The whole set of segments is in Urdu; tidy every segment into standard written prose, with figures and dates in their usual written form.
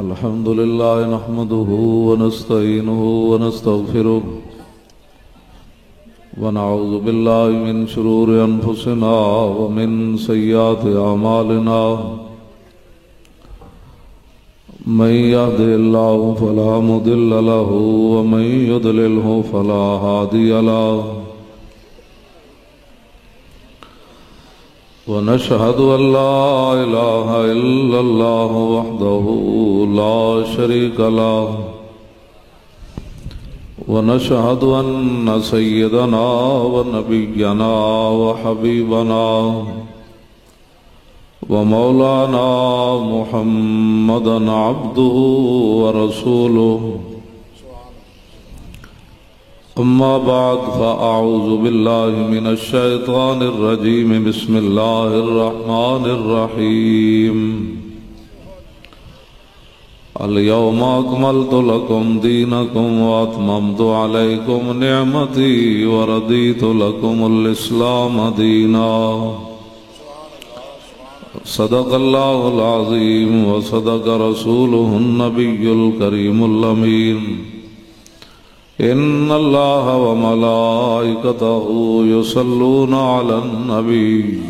الحمد لله نحمده ونستعينه ونستغفره ونعوذ بالله من شرور أنفسنا ومن سيئات أعمالنا من يهده الله فلا مضل له ومن يضلله فلا هادي له ونشهد أن لا إله إلا الله وحده لا شريك له ونشهد أن سيدنا ونبينا وحبيبنا ومولانا محمدا عبده ورسوله أما بعد فأعوذ بالله من الشيطان الرجيم بسم الله الرحمن الرحيم اليوم أكملت لكم دينكم وأتممت عليكم نعمتي ورضيت لكم الإسلام دينا صدق الله العظيم وصدق رسوله النبي الكريم الأمين إن الله وملائكته يصلون على النبي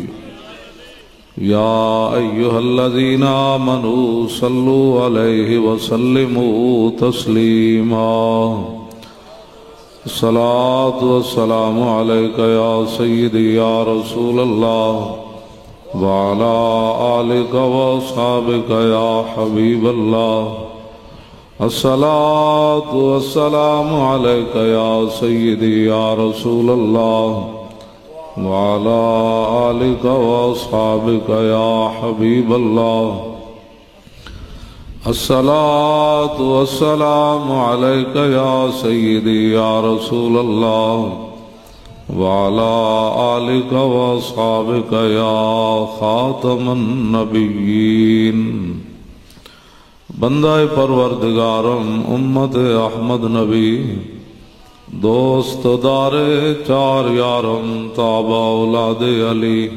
يا أيها الذين آمنوا صلوا عليه وسلموا تسليما الصلاة والسلام عليك يا سيدي يا رسول الله وعلى آلك وأصحابك يا حبيب الله الصلاة والسلام عليك يا سيدي يا رسول الله وعلى آلك وأصحابك يا حبيب الله الصلاة والسلام عليك يا سيدي يا رسول الله وعلى آلك وأصحابك يا خاتم النبيين بندہ پروردگارم امت احمد نبی دوست دار چار یارم تابع اولاد علی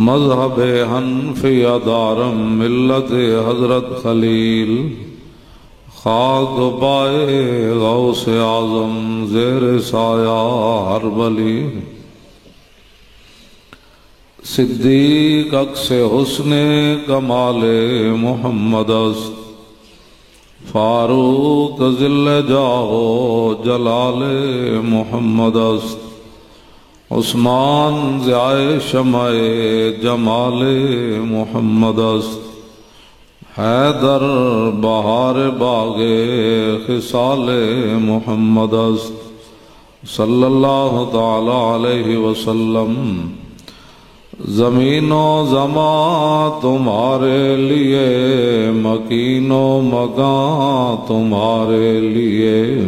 مذہب حنفیہ دارم ملت حضرت خلیل خاک پائے غوث اعظم زیر سایہ ہر ولی صدیق عکس حسن کمال محمد است فاروق ذل جاہ جلال محمد است عثمان ضیاء شمع جمال محمد است حیدر بہار باغ خصال محمد است صلی اللہ تعالی علیہ وسلم زمین و زمان تمہارے لیے مکین و مکان تمہارے لیے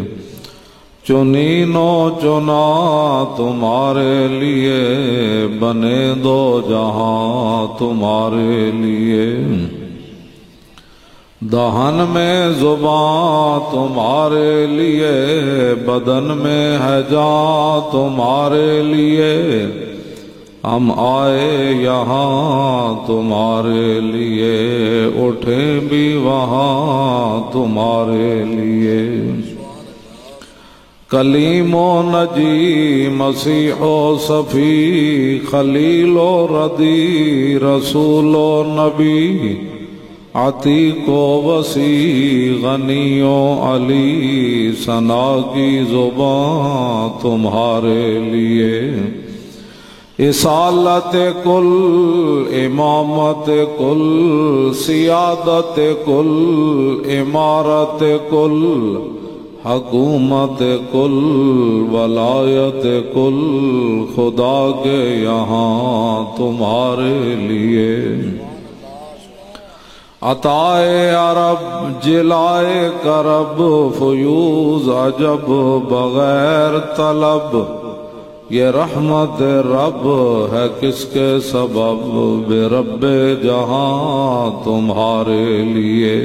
چنین و چنا تمہارے لیے بنے دو جہاں تمہارے لیے دہن میں زبان تمہارے لیے بدن میں ہے جان تمہارے لیے ہم آئے یہاں تمہارے لیے اٹھے بھی وہاں تمہارے لیے کلیم و نجی مسیح و صفی خلیل و ردی رسول و نبی عتیق و وسیع غنی و علی ثنا کی زبان تمہارے لیے اصالت کل امامت کل سیادت کل امارت کل حکومت کل ولایت کل خدا کے یہاں تمہارے لیے عطائے عرب جلائے کرب فیوز عجب بغیر طلب یہ رحمت رب ہے کس کے سبب بے رب جہاں تمہارے لیے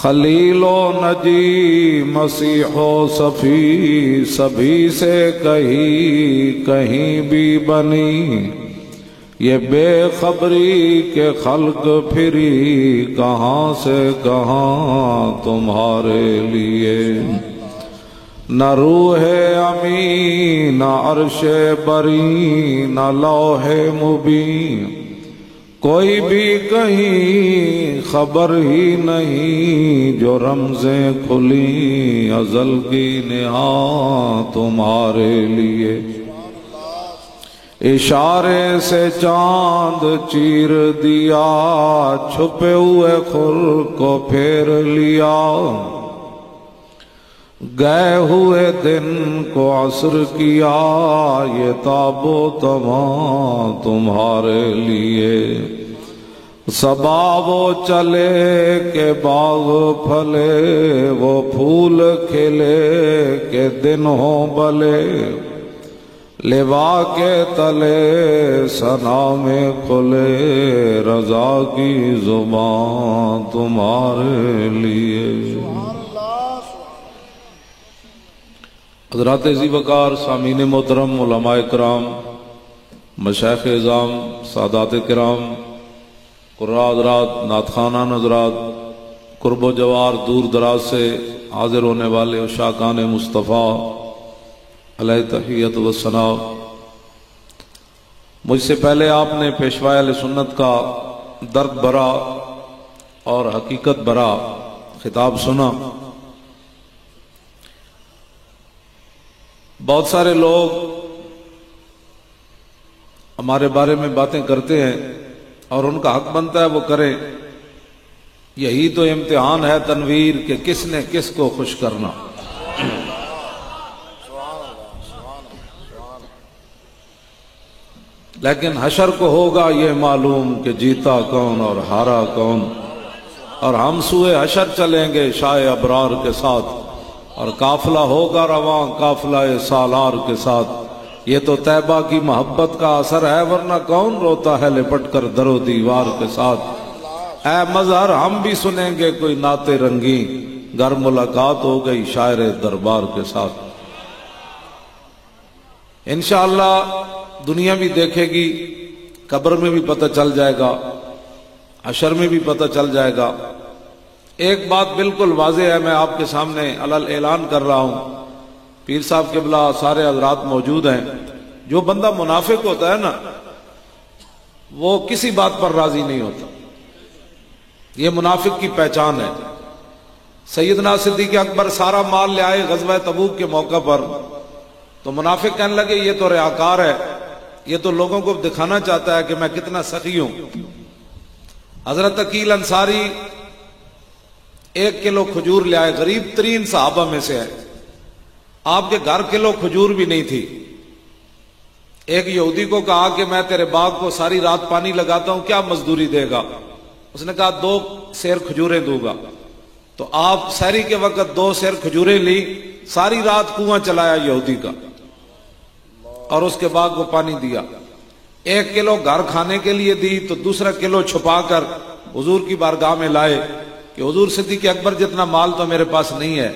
خلیل و نجی مسیح و صفی سبھی سے کہیں بھی بنی یہ بے خبری کے خلق پھری کہاں سے کہاں تمہارے لیے، نہ روح امین نہ عرش بری نہ لوح مبین، کوئی بھی کہیں خبر ہی نہیں، جو رمزیں کھلی ازل کی نہا تمہارے لیے، اشارے سے چاند چیر دیا، چھپے ہوئے خور کو پھیر لیا، گئے ہوئے دن کو عصر کیا، یہ تاب و تمام تمہارے لیے، صبا وہ چلے کہ باغ پھلے، وہ پھول کھلے کہ دن ہو بلے، لوا کے تلے ثنا میں کھلے، رضا کی زبان تمہارے لیے۔ حضرات عزیز وقار، سامعین محترم، علماء کرام، مشائخ اعظام، سادات کرام، قراء حضرات، نعت خوانان حضرات، قرب و جوار دور دراز سے حاضر ہونے والے عشاقان مصطفیٰ علیہ تحیت و ثنا، مجھ سے پہلے آپ نے پیشوائے اہل سنت کا درد بھرا اور حقیقت بھرا خطاب سنا۔ بہت سارے لوگ ہمارے بارے میں باتیں کرتے ہیں اور ان کا حق بنتا ہے وہ کریں، یہی تو امتحان ہے تنویر کہ کس نے کس کو خوش کرنا۔ لیکن حشر کو ہوگا یہ معلوم کہ جیتا کون اور ہارا کون، اور ہم سوئے حشر چلیں گے شاہ ابرار کے ساتھ، اور قافلہ ہوگا رواں قافلہ سالار کے ساتھ۔ یہ تو طیبہ کی محبت کا اثر ہے، ورنہ کون روتا ہے لپٹ کر در و دیوار کے ساتھ۔ اے مظہر ہم بھی سنیں گے کوئی نعت رنگیں، گر ملاقات ہو گئی شاعر دربار کے ساتھ۔ انشاءاللہ دنیا بھی دیکھے گی، قبر میں بھی پتہ چل جائے گا، حشر میں بھی پتہ چل جائے گا۔ ایک بات بالکل واضح ہے، میں آپ کے سامنے علل اعلان کر رہا ہوں، پیر صاحب قبلہ سارے حضرات موجود ہیں، جو بندہ منافق ہوتا ہے نا وہ کسی بات پر راضی نہیں ہوتا، یہ منافق کی پہچان ہے۔ سیدنا صدیق اکبر سارا مال لے آئے غزوہ تبوک کے موقع پر، تو منافق کہنے لگے یہ تو ریاکار ہے، یہ تو لوگوں کو دکھانا چاہتا ہے کہ میں کتنا سخی ہوں۔ حضرت عقیل انصاری 1 کلو کھجور لے آئے، غریب ترین صحابہ میں سے ہے، آپ کے گھر کلو کھجور بھی نہیں تھی۔ ایک یہودی کو کہا کہ میں تیرے باغ کو ساری رات پانی لگاتا ہوں، کیا مزدوری دے گا؟ اس نے کہا 2 سیر کھجوریں دوں گا۔ تو آپ سحری کے وقت 2 سیر کھجوریں لی، ساری رات کنواں چلایا یہودی کا، اور اس کے بعد وہ پانی دیا۔ 1 کلو گھر کھانے کے لیے دی، تو دوسرا کلو چھپا کر حضور کی بارگاہ میں لائے کہ حضور صدیق اکبر جتنا مال تو میرے پاس نہیں ہے،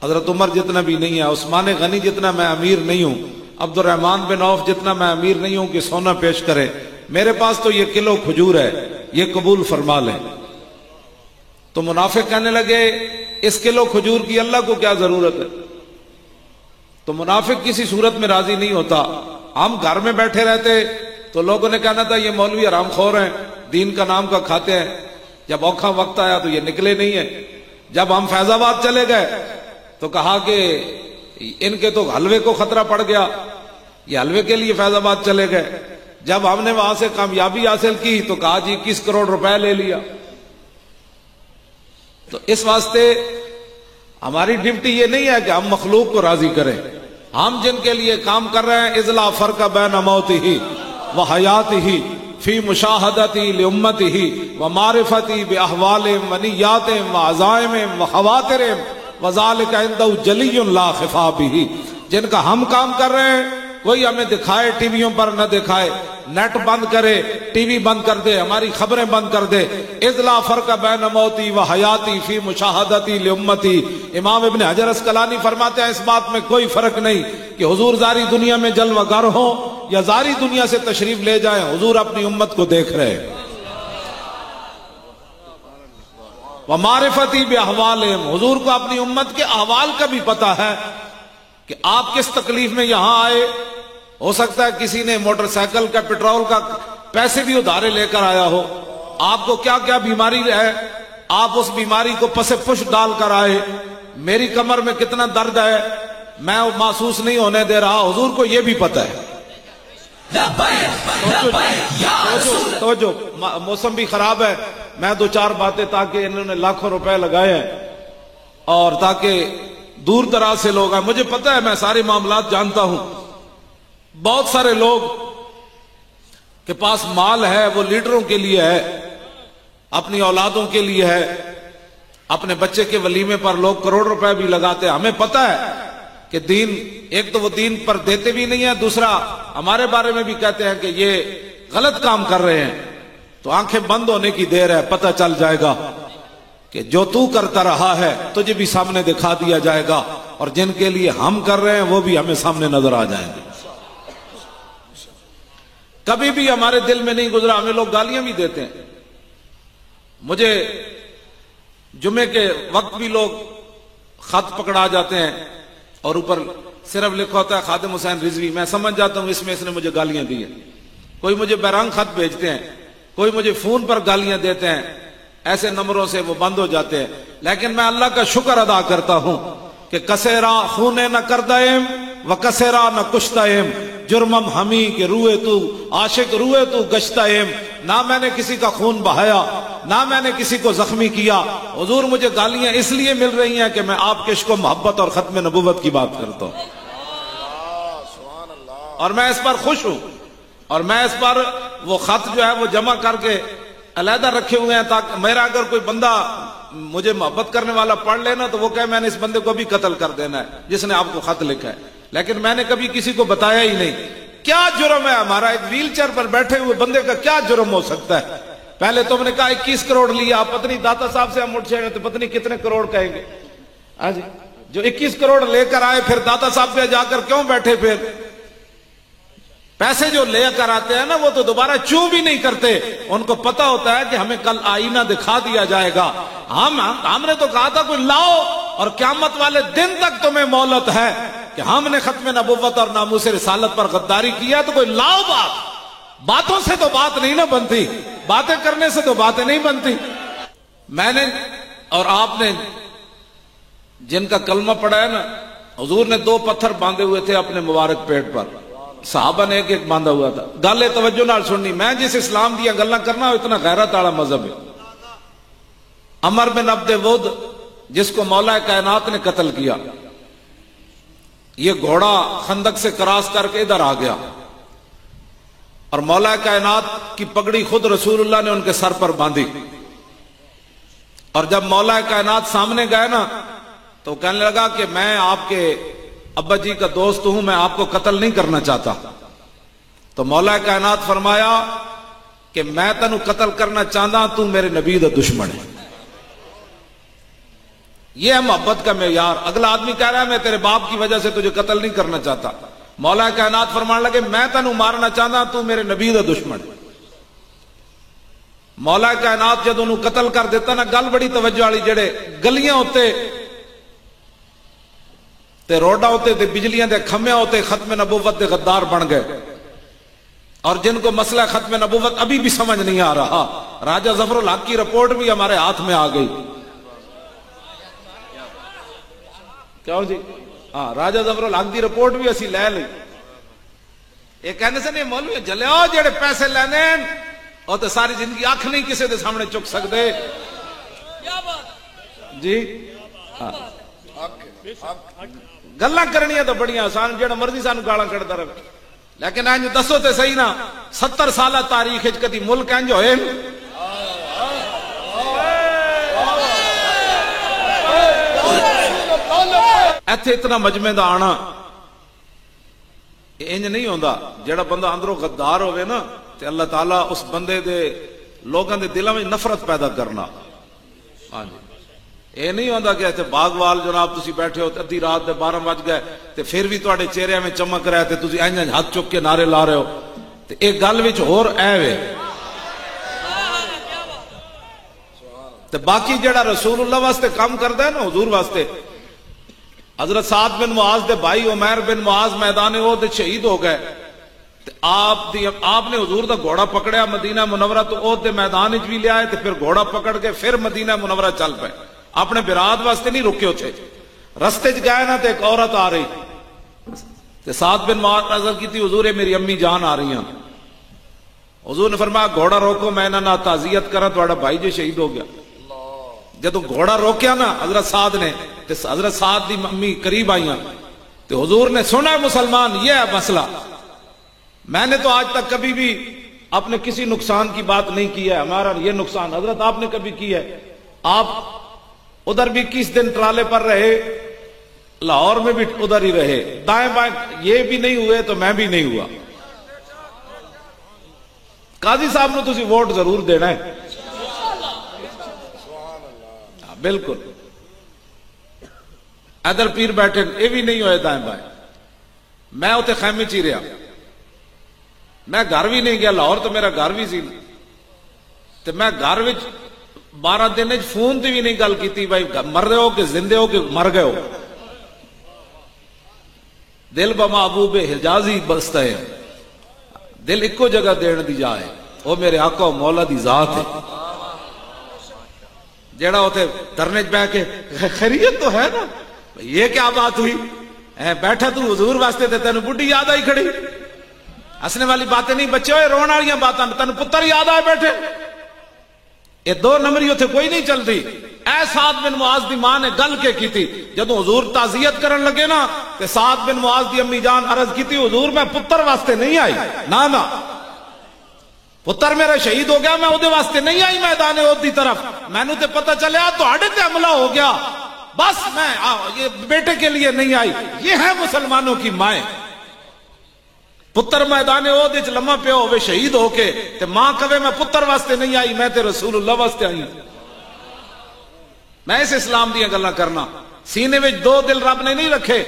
حضرت عمر جتنا بھی نہیں ہے، عثمان غنی جتنا میں امیر نہیں ہوں، عبد الرحمن بن عوف جتنا میں امیر نہیں ہوں کہ سونا پیش کرے، میرے پاس تو یہ کلو کھجور ہے، یہ قبول فرما لیں۔ تو منافق کہنے لگے اس کلو کھجور کی اللہ کو کیا ضرورت ہے؟ تو منافق کسی صورت میں راضی نہیں ہوتا۔ ہم گھر میں بیٹھے رہتے تو لوگوں نے کہنا تھا یہ مولوی حرام خور ہیں، دین کا نام کا کھاتے ہیں، جب اوکھا وقت آیا تو یہ نکلے نہیں ہیں۔ جب ہم فیض آباد چلے گئے تو کہا کہ ان کے تو حلوے کو خطرہ پڑ گیا، یہ حلوے کے لیے فیض آباد چلے گئے۔ جب ہم نے وہاں سے کامیابی حاصل کی تو کہا جی 21 کروڑ روپے لے لیا۔ تو اس واسطے ہماری ڈیوٹی یہ نہیں ہے کہ ہم مخلوق کو راضی کریں، ہم جن کے لیے کام کر رہے ہیں اذ لا فرق بین موتہ و حیاتہ فی مشاہدتی لامتہ و معرفتی باحوالہم و نیاتہم و عزائمہم و خواطرہم وذالک عندہ جلی لا خفا بہ۔ جن کا ہم کام کر رہے ہیں کوئی ہمیں دکھائے ٹی ویوں پر نہ دکھائے، نیٹ بند کرے، ٹی وی بند کر دے، ہماری خبریں بند کر دے۔ اذ لا فرق بین موتی و حیاتی فی مشاہدتی لامتی۔ امام ابن حجر اسقلانی فرماتے ہیں اس بات میں کوئی فرق نہیں کہ حضور زاری دنیا میں جلوہ گر ہوں یا زاری دنیا سے تشریف لے جائیں، حضور اپنی امت کو دیکھ رہے ہیں۔ وَمَعْرِفَتِي بِأَحْوَالِهِمْ، حضور کو اپنی امت کے احوال کا بھی پتا ہے کہ آپ کس تکلیف میں یہاں آئے۔ ہو سکتا ہے کسی نے موٹر سائیکل کا پیٹرول کا پیسے بھی ادھارے لے کر آیا ہو، آپ کو کیا کیا بیماری ہے، آپ اس بیماری کو پس پش ڈال کر آئے۔ میری کمر میں کتنا درد ہے میں محسوس نہیں ہونے دے رہا، حضور کو یہ بھی پتا ہے۔ توجہ، موسم بھی خراب ہے، میں دو چار باتیں تاکہ انہوں نے لاکھوں روپے لگائے ہیں اور تاکہ دور دراز سے لوگ آئیں، مجھے پتا ہے، میں سارے معاملات جانتا ہوں۔ بہت سارے لوگ کے پاس مال ہے، وہ لیڈروں کے لیے ہے، اپنی اولادوں کے لیے ہے، اپنے بچے کے ولیمے پر لوگ کروڑ روپے بھی لگاتے ہیں۔ ہمیں پتا ہے کہ دین، ایک تو وہ دین پر دیتے بھی نہیں ہے، دوسرا ہمارے بارے میں بھی کہتے ہیں کہ یہ غلط کام کر رہے ہیں۔ تو آنکھیں بند ہونے کی دیر ہے، پتہ چل جائے گا کہ جو تو کرتا رہا ہے تجھے بھی سامنے دکھا دیا جائے گا، اور جن کے لیے ہم کر رہے ہیں وہ بھی ہمیں سامنے نظر آ جائیں گے۔ کبھی بھی ہمارے دل میں نہیں گزرا، ہمیں لوگ گالیاں بھی دیتے ہیں۔ مجھے جمعے کے وقت بھی لوگ خط پکڑا جاتے ہیں اور اوپر صرف لکھا ہوتا ہے خادم حسین رضوی، میں سمجھ جاتا ہوں اس نے مجھے گالیاں دی ہیں۔ کوئی مجھے بیرنگ خط بھیجتے ہیں، کوئی مجھے فون پر گالیاں دیتے ہیں، ایسے نمبروں سے وہ بند ہو جاتے ہیں۔ لیکن میں اللہ کا شکر ادا کرتا ہوں کہ کسیرا خونے نہ کردائم و کسیرا نہ کشتائم، جرمم ہمی کہ روئے تو عاشق روئے تو گشتائم، نہ میں نے کسی کا خون بہایا، نہ میں نے کسی کو زخمی کیا۔ حضور مجھے گالیاں اس لیے مل رہی ہیں کہ میں آپ کے عشق و محبت اور ختم نبوت کی بات کرتا ہوں، اور میں اس پر خوش ہوں، اور میں اس پر وہ خط جو ہے وہ جمع کر کے علیحدہ رکھے ہوئے ہیں تاکہ میرا اگر کوئی بندہ مجھے محبت کرنے والا پڑھ لینا تو وہ کہے میں نے اس بندے کو بھی قتل کر دینا ہے جس نے آپ کو خط لکھا ہے۔ لیکن میں نے کبھی کسی کو بتایا ہی نہیں۔ کیا جرم ہے ہمارا؟ ایک ویل چیئر پر بیٹھے ہوئے بندے کا کیا جرم ہو سکتا ہے؟ پہلے تم نے کہا 21 کروڑ لیا، پتنی داتا صاحب سے ہم اٹھ جائیں گے تو پتنی کتنے کروڑ کہیں گے۔ جو 21 کروڑ لے کر آئے پھر داتا صاحب پہ جا کر کیوں بیٹھے؟ پھر پیسے جو لے کر آتے ہیں نا وہ تو دوبارہ چوں بھی نہیں کرتے، ان کو پتا ہوتا ہے کہ ہمیں کل آئینہ دکھا دیا جائے گا۔ ہم نے تو کہا تھا کوئی لاؤ، اور قیامت والے دن تک تمہیں مہلت ہے کہ ہم نے ختم نبوت اور ناموس رسالت پر غداری کیا، تو کوئی لاؤ باتوں سے تو بات نہیں نہ بنتی، باتیں کرنے سے تو باتیں نہیں بنتی۔ میں نے اور آپ نے جن کا کلمہ پڑھا ہے نا، حضور نے 2 پتھر باندھے ہوئے تھے اپنے مبارک پیٹ پر، صحابہ نے ایک ایک باندھا ہوا تھا۔ گل توجہ نال سننی، میں جس اسلام دیا گلاں کرنا اتنا غیرت والا مذہب ہے۔ عمر بن عبد ود جس کو مولا کائنات نے قتل کیا، یہ گھوڑا خندق سے کراس کر کے ادھر آ گیا، اور مولا کائنات کی پگڑی خود رسول اللہ نے ان کے سر پر باندھی، اور جب مولا کائنات سامنے گئے نا تو کہنے لگا کہ میں آپ کے ابا جی کا دوست ہوں، میں آپ کو قتل نہیں کرنا چاہتا۔ تو مولا کائنات فرمایا کہ میں تینوں قتل کرنا چاہتا، تو میرے نبی دا دشمن ہے۔ یہ ہے محبت کا معیار۔ اگلا آدمی کہہ رہا ہے میں تیرے باپ کی وجہ سے تجھے قتل نہیں کرنا چاہتا، مولا کائنات فرمان لگے میں تینوں مارنا چاہتا، تو میرے نبی دا دشمن ہے۔ مولا کائنات جب انہوں قتل کر دیتا نا، گل بڑی توجہ والی، جڑے گلیاں ہوتے تے روڈا ہوتے تے بجلیاں دے کھمبے ہوتے ختم نبوت دے غدار بن گئے، اور جن کو مسئلہ ختم نبوت ابھی بھی سمجھ نہیں آ رہا۔ راجہ ظفر الحق کی رپورٹ بھی ہمارے ہاتھ میں آ گئی۔ کیوں جی؟ ہاں، راجہ ظفر الحق دی رپورٹ بھی اسی لے لی۔ یہ کہنے سے نہیں مولوی جلے ہو جڑے پیسے لینے اور تے ساری زندگی اکھ نہیں کسی دے سامنے چک سکتے جی۔ گلاں کرنیاں تو بڑی آسان، جڑا مرضی سانو گالاں کڈدا رہے، لیکن انج دسو تے صحیح نا 70 سالہ تاریخ وچ کدی ملک انج ہوئے؟ ایتھے اتنا مجمع دا آنا انج نہیں ہوندا۔ جڑا بندہ اندروں غدار ہوئے نا تے اللہ تعالیٰ اس بندے دے لوگاں دے دلاں وچ نفرت پیدا کرنا۔ ہاں جی، یہ نہیں ہوتا کہ ایسے باغوال جناب تسی بیٹھے ہو ادھی رات دے 12 بج گئے تے پھر بھی تواڈے چہرے میں چمک رہا ہے تے تسی انج ہاتھ چک کے نعرے لا رہے ہو تے ایک گل وچ ہور اے وے تے باقی جڑا رسول اللہ واسطے کام کردا ہے نا حضور واسطے. حضرت سعد بن معاذ دے بھائی عمیر بن معاذ میدان احد شہید ہو گئے تے آپ نے حضور دا گھوڑا پکڑیا مدینہ منورہ تو احد دے میدان وچ بھی لیا ہے تے پھر گھوڑا پکڑ کے پھر مدینہ منورہ چل پے. اپنے برات واسطے نہیں رکے ہوتے رستے چ گئے نا تے ایک عورت آ رہی تے سعد بن معاذ نظر کی تھی حضور میری امی جان آ رہی ہیں. حضور نے فرمایا گھوڑا روکو میں نہ تعزیت کرا تہاڈا بھائی جو شہید ہو گیا. جدو گھوڑا روکیا نا حضرت سعد نے تے حضرت سعد دی امی قریب آئیاں تے حضور نے سنا مسلمان یہ ہے مسئلہ. میں نے تو آج تک کبھی بھی اپنے کسی نقصان کی بات نہیں کی ہے ہمارا یہ نقصان حضرت آپ نے کبھی کی ہے. آپ ادھر بھی 21 دن ٹرالے پر رہے لاہور میں بھی ادھر ہی رہے دائیں بائیں یہ بھی نہیں ہوئے تو میں بھی نہیں ہوا. قاضی صاحب نے تسی ووٹ ضرور دینا ہے بالکل. ادھر پیر بیٹھے یہ بھی نہیں ہوئے دائیں بائیں. میں اتنے خیمے چ ہی رہا میں گھر بھی نہیں گیا لاہور تو میرا گھر بھی سی تو میں گھر 12 دن فون تے بھی نہیں گل کی بھائی مر رہے ہو کہ زندے ہو کہ مر گئے ہو. دل بمحبوب حجازی بستا ہے دل ایکو جگہ دین دی جائے وہ میرے آقا و مولا دی ذات ہے. جیڑا ہوتے دھرنے بہ کے خیریت تو ہے نا یہ کیا بات ہوئی بیٹھا تو حضور واسطے تے تینوں بڈھی یاد آئی کھڑی. ہسنے والی باتیں نہیں بچے ہوئے رون والی باتاں تینوں پتر یاد آئے بیٹھے. یہ 2 نمبری اتنے کوئی نہیں چلتی. اے سعد بن معاذ دی ماں نے گل کے کی تھی جدو حضور تعزیت کرن لگے نا تے سعد بن معاذ دی امی جان عرض کی تھی حضور میں پتر واسطے نہیں آئی نا پتر میرا شہید ہو گیا میں اودے واسطے نہیں آئی میدان احد دی طرف. میں نے تے پتہ چلیا تہاڈے تے حملہ ہو گیا بس میں یہ بیٹے کے لیے نہیں آئی. یہ ہے مسلمانوں کی مائیں. پتر میدان احد وچ لمحہ پیا ہوے شہید ہو کے تے ماں کہے میں پتر واسطے نہیں آئی میں تے رسول اللہ واسطے آئی. میں اس اسلام دیا گلاں کرنا سینے وچ 2 دل رب نے نہیں رکھے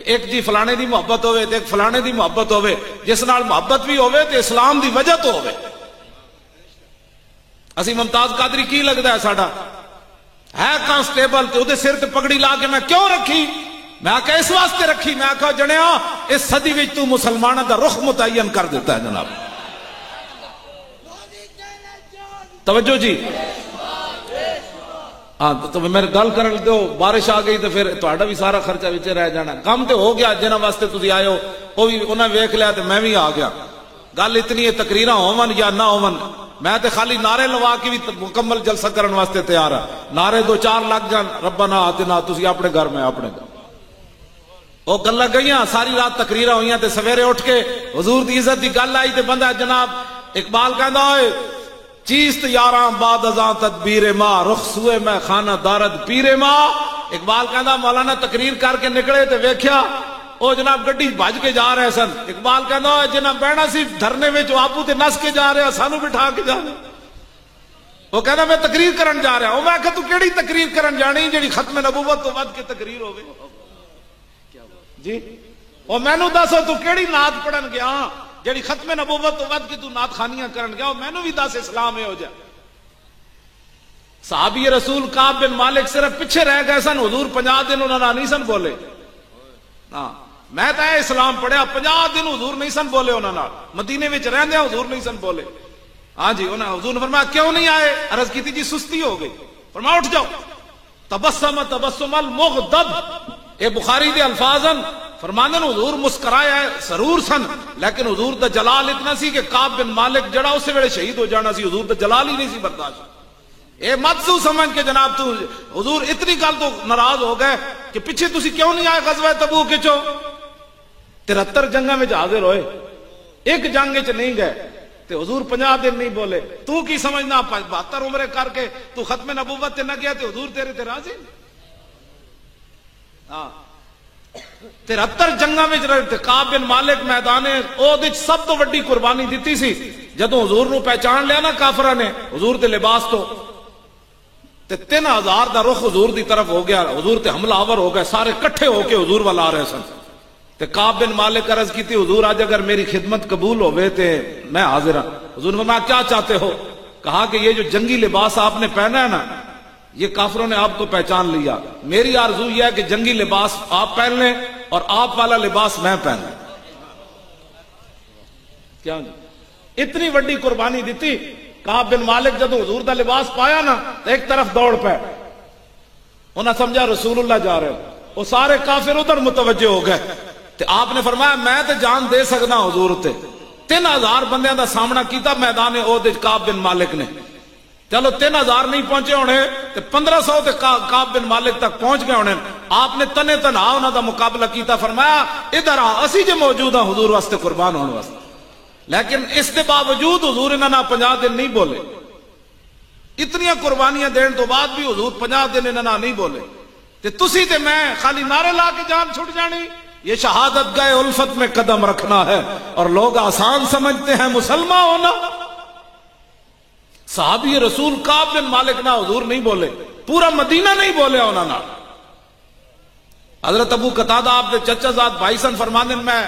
ایک جی فلانے دی محبت ہوئے تے ایک فلانے دی محبت ہوئے. جس نال محبت بھی ہوئے تے اسلام دی وجہ تو ہوئے. اسی ممتاز قادری کی لگتا ہے ساڈا ہے کانسٹیبل تے اودے سر تے پگڑی لا کے میں کیوں رکھی میں آکھا اس واسطے رکھی میں آکھا جنیا اس صدی وچ تو مسلمانوں دا رخ متعین کر دیتا ہے جناب. توجہ جی ہاں تو میرے گل کرن دو بارش آ گئی تو پھر تہاڈا بھی سارا خرچہ وچ رہ جانا. کم تے ہو گیا جنہاں واسطے تسی آئے ہو وہ بھی انہاں ویکھ لیا تے میں بھی آ گیا. گل اتنی ہے تقریراں ہون یا نہ ہون میں تے خالی نعرے لوا کے بھی مکمل جلسہ کرن واسطے تیار ہاں. نعرے 2-4 لگ جان ربنا آتنا تسی اپنے گھر میں اپنے گھر وہ گلاں گئیاں ساری رات تقریراں ہوئیاں تے سویرے اٹھ کے حضور دی عزت دی گل آئی تے بندہ جناب اقبال کہندا ہوئے چیست یاراں بعد ازاں تدبیر ماں رخ سوئے میں خانہ دارد پیر ماں. اقبال کہندا مولانا تقریر کر کے نکلے تے ویکھیا او جناب گڈی بھج کے جا رہے سن. اقبال کہندا جنہاں بہنا سی دھرنے وچ آپو تے نس کے جا رہے سانو بٹھا کے جا رہے. وہ کہندا میں تقریر کرن جا رہا ہوں. میں کہ تو کیڑی تقریر کرن جانی جڑی ختم نبوت تو ود کے تقریر ہوے جی او مینوں دسو تو کیڑی نعت پڑھن گیا جڑی ختم نبوت تو ود کے تو نعت خانیاں کرن گیا. مینوں بھی دس اسلام ہو جا. صحابی رسول کعب بن مالک صرف پیچھے رہ گئے سن حضور 50 دن انہاں نال نہیں سن بولے. ہاں میں تو اسلام پڑھیا 50 دن حضور نہیں سن بولے انہاں نال مدینے وچ رہندے حضور نہیں سن بولے. ہاں جی انہاں حضور نے فرمایا کیوں نہیں آئے. عرض کی تھی جی سستی ہو گئی. فرمایا اٹھ جاؤ. تبسم تبسم المغضب اے بخاری دے الفاظن فرماندے حضور مسکرائے سرور سن لیکن حضور دا جلال اتنا سی کہ کعب بن مالک جڑا اسے ویلے شہید ہو جانا سی حضور دا جلال ہی نہیں سی برداشت. اے مت سو سمجھ کے جناب تو حضور اتنی گل تو ناراض ہو گئے کہ پیچھے تسی کیوں نہیں آئے غزوہ تبوک وچ 73 جنگاں وچ حاضر ہوئے ایک جنگ وچ نہیں گئے تے حضور 50 دن نہیں بولے. تو کی سمجھنا 72 عمریں کر کے تو ختم نبوت تے نہ گیا تے حضور تیرے تے راضی. ہاں 73 جنگاں وچ رہے. کعب بن مالک میدان احد وچ سب تو وڈی قربانی دتی سی. جدوں حضور نو پہچان لیا نا کافراں نے حضور دے لباس تو تے 3000 دا رخ حضور دی طرف ہو گیا، حضور تے حملہ آور ہو گئے، سارے کٹھے ہو کے حضور والا آ رہے سن۔ تے کعب بن مالک عرض کی تھی حضور آج اگر میری خدمت قبول ہوئے تے میں حاضر ہوں۔ حضور نے فرمایا کیا چاہتے ہو؟ کہا کہ یہ جو جنگی لباس آپ نے پہنا ہے نا، یہ کافروں نے آپ کو پہچان لیا، میری آرزو یہ ہے کہ جنگی لباس آپ پہن لیں اور آپ والا لباس میں پہن لوں۔ کیا اتنی بڑی قربانی دیتی۔ کعب بن مالک جب حضور دا لباس پایا نا تو ایک طرف دوڑ پہ، انہاں سمجھا رسول اللہ جا رہے ہو، وہ سارے کافر ادھر متوجہ ہو گئے۔ تے آپ نے فرمایا میں تے جان دے سکنا حضور تے، 3000 بندیاں دا سامنا کیتا میدان احد کعب بن مالک نے۔ چلو 3000 نہیں پہنچے ہونے تے 1500 تے کعب بن مالک تک پہنچ گئے ہونے۔ آپ نے تنے تنہا انہاں دا مقابلہ کیتا، فرمایا ادھر آ، اسی جو موجود ہاں حضور واسطے قربان ہونے واسطے۔ لیکن اس کے باوجود حضور انہاں نہ 50 دن نہیں بولے، اتنی قربانیاں دین تو بعد بھی حضور 50 دن انہاں نہیں بولے۔ تے تسی تے میں خالی نعرے لا کے جان چھٹ جانی، یہ شہادت گئے الفت میں قدم رکھنا ہے، اور لوگ آسان سمجھتے ہیں مسلمان ہونا۔ صحابی رسول کعب بن مالک نہ حضور نہیں بولے، پورا مدینہ نہیں بولے انہاں نہ۔ حضرت ابو قتادہ آپ دے چچا زاد بھائی سن، فرماندے میں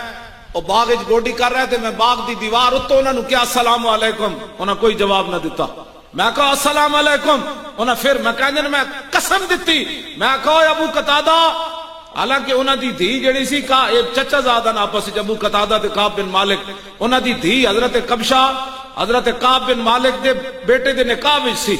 او باغ وچ گوڈی کر رہے تھے، میں باغ دی دیوار اتوں انہاں نو کیا السلام علیکم، انہاں کوئی جواب نہ دیتا۔ میں کہا السلام علیکم، انہاں پھر میں کہندے میں قسم دتی، میں کہا ابو قتادہ، حالانکہ انہاں دی دھی جڑی سی کا چچا زادن آپس وچ ابو قتادہ تے کعب بن مالک، انہاں دی دھی حضرت کبشہ حضرت کعب بن مالک دے بیٹے دے نکاح وچ سی،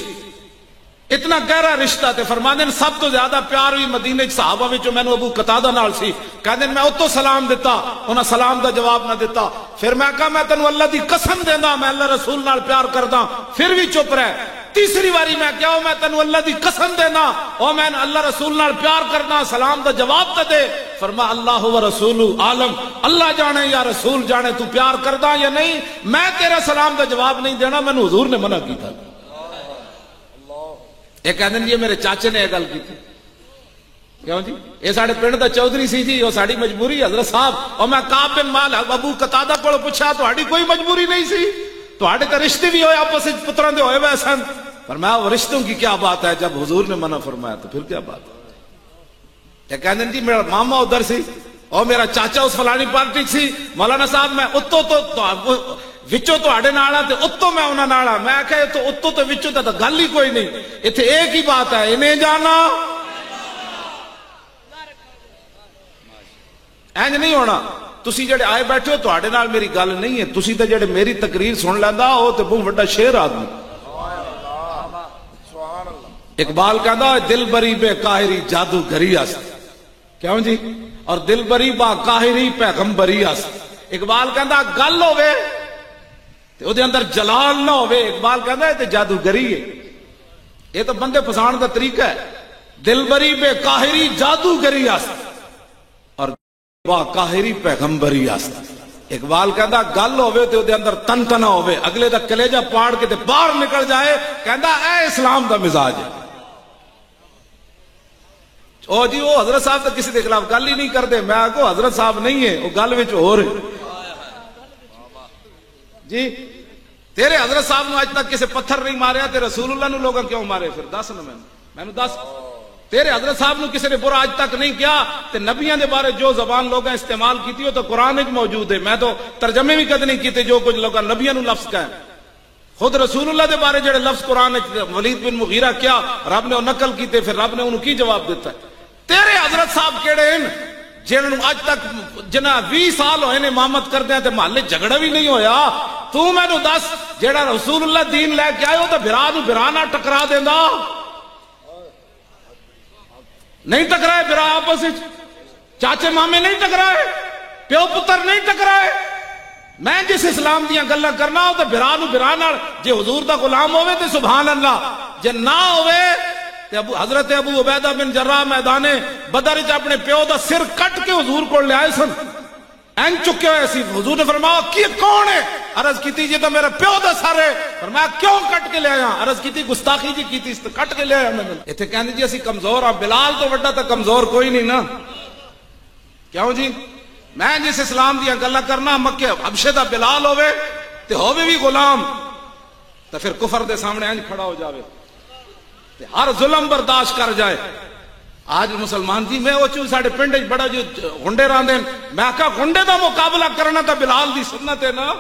اتنا گہرا رشتہ تے فرماندے سب تو زیادہ پیار ہوئی مدینے چ صحابہ وچوں مینوں ابو قتادہ نال سی۔ کہندے میں اتو سلام دیتا، انہاں سلام دا جواب نہ دیتا۔ پھر میں کہا میں تینوں اللہ دی قسم دیندا میں اللہ رسول نال پیار کردا، پھر بھی چپ رہے۔ تیسری باری میں کہا میں تینوں اللہ دی قسم دینا او میں اللہ رسول نال پیار کرنا، سلام دا جواب تے دے۔ فرما اللہ و رسول عالم، اللہ جانے یا رسول جانے تو پیار کردا یا نہیں، میں تیرا سلام دا جواب نہیں دینا، مینوں حضور نے منع کیتا۔ ایک کہندے جی میرے چاچے نے یہ گل کی تھی، کیوں جی یہ ساڈے پنڈ دا چودھری سی جی، وہ ساڈی مجبوری حضرت صاحب۔ اور میں کعب بن مالک ابو قتادہ کو پوچھا تہاڈی کوئی مجبوری نہیں سی، تہاڈے تے رشتے بھی ہوئے آپس وچ پتراں دے ہوئے ہوئے سن۔ فرمایا وہ رشتوں کی کیا بات ہے، جب حضور نے منع فرمایا تو پھر کیا بات ہے۔ یہ کہندے جی میرا ماما ادھر سی اور میرا چاچا اس فلانی پارٹی سی، مولانا صاحب میں اتو تو وچوں تہاڈے نال تے اتوں میں انہاں نال، میں آکھیا تو اتوں تے وچوں تے گل ہی کوئی نہیں، ایتھے ایک ہی بات ہے، انہیں جانا اینج نہیں ہونا۔ تسی جڑے آئے بیٹھے ہو تہاڈے نال میری گل نہیں ہے، تسی تے جڑے میری تقریر سن لیندا او تے بہت بڑا شیر آدمی۔ اقبال کہندا دل بری بے قاہری جادوگری اس، کیوں جی، اور دل بری با قاہری پیغمبری اس۔ اقبال کہندا گل ہوے تے او دے اندر جلال نہ ہوے، اقبال کہندا ہے تے جادوگری ہے، یہ تو بندے پسان دا طریقہ ہے۔ دل بری بے قاہری جادوگری اس اور با قاہری پیغمبری اس۔ اقبال کہندا گل ہوے تے او دے اندر تن تنا ہوے، اگلے دا کلیجہ پاڑ کے تے باہر نکل جائے، کہندا اے اسلام دا مزاج ہے۔ او جی وہ حضرت صاحب تو کسی کے خلاف گل ہی نہیں کرتے، میں آگو حضرت صاحب نہیں ہے، وہ گل وچ ہو رہے جی تیرے حضرت صاحب نے آج تک کسی پتھر نہیں ماریا تے رسول اللہ نے لوگاں کیوں مارے؟ پھر دس نا میں دس، تیرے حضرت صاحب نے کسی نے برا آج تک نہیں کیا تے نبیاں دے بارے جو زبان لوگاں استعمال کیتی ہو تو قرآن وچ موجود ہے، میں تو ترجمے بھی کد نہیں کیتے جو کچھ لوگاں نبیاں نو لفظ کہیں، خود رسول اللہ دے بارے جڑے لفظ قرآن ولید بن مغیرہ کیا رب نے نقل کیتے، پھر رب نے انہوں کی جواب دیتا ہے؟ تیرے حضرت صاحب کیڑے ہیں جنہوں اج تک جنہ 20 سال ہوئے نے امامت کردے ہیں تے محلے جھگڑا بھی نہیں ہویا، تو میں نو دس جیڑا رسول اللہ دین لے کے آئے ہو تو بھرا نو بھرا نہ ٹکرا دیندا، نہیں ٹکرائے بھرا آپس وچ، چاچے مامے نہیں ٹکرائے، پیو پتر نہیں ٹکرائے۔ میں جس اسلام دیاں گلاں کرنا ہو تو بھرا نو بھرا نال، جے حضور دا غلام ہوئے تے سبحان اللہ، جے نہ ہوئے حضرت ابو عبیدہ بن جراح میدان بدر وچ اپنے پیو دا سر کٹ کے حضور کو لے آئے سن، این چکے ہوئے سی، حضور نے فرمایا کی کون ہے؟ عرض کیتی جی تو میرا پیو دا سر ہے، فرمایا کیوں کٹ کے لے آیا؟ عرض کیتی گستاخی جی کیتی اس کٹ کے لے آیا میں۔ ایتھے کہندے جی اسی کمزور ہاں، بلال تو وڈا تے کمزور کوئی نہیں نا، کیوں جی؟ میں جس اسلام دیا گلاں کرنا مکے حبشے دا بلال ہوئے تے ہوئے بھی غلام تو پھر کفر دے سامنے انج کھڑا ہو جاوے، ہر ظلم برداشت کر جائے. آج مسلمان جی میں وہ چیز ساڑھے پنڈ بڑا جو گنڈے راندے میں کہا گنڈے دا مقابلہ کرنا تا بلال دی سنت ہے نا.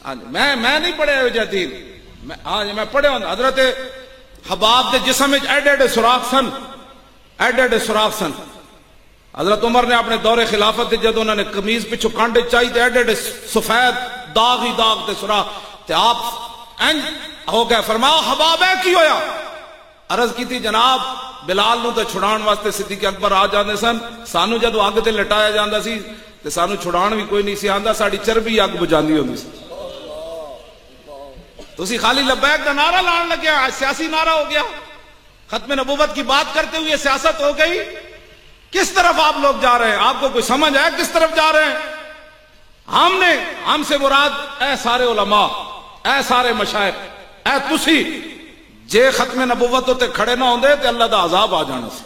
میں نہیں پڑھے ہو جدید میں پڑھے ہوں حضرت حباب دے جسم ایڈے ایڈے سوراخ سن ایڈے ایڈے سوراخ سن. حضرت عمر نے اپنے دور خلافت دے جد انہوں نے قمیض پچھو کانڈے چاہی تے ایڈے ایڈے سفید داغ ہی داغ تے سوراخ تے آپ ہو گئے. فرمایا حباب ہے کی ہویا؟ عرض کی تھی جناب بلال نو تے چھڑان واسطے صدیق اکبر آ جاندے سن. سانو جدو اگ تے لٹایا جاندا سی تے سانو چھڑان بھی کوئی نہیں سی آندا, ساڑی چربی اگ بجاندی ہوندی سی. تسی خالی لبیک کا نعرہ لان لگے, آج سیاسی نعرہ ہو گیا. ختم نبوت کی بات کرتے ہوئے سیاست ہو گئی. کس طرف آپ لوگ جا رہے ہیں؟ آپ کو کوئی سمجھ ہے کس طرف جا رہے ہیں؟ ہم سے مراد اے سارے علماء, اے سارے مشائخ, اے تسی جے ختم نبوت تے کھڑے نہ ہوندے تے اللہ دا عذاب آ جانا سی.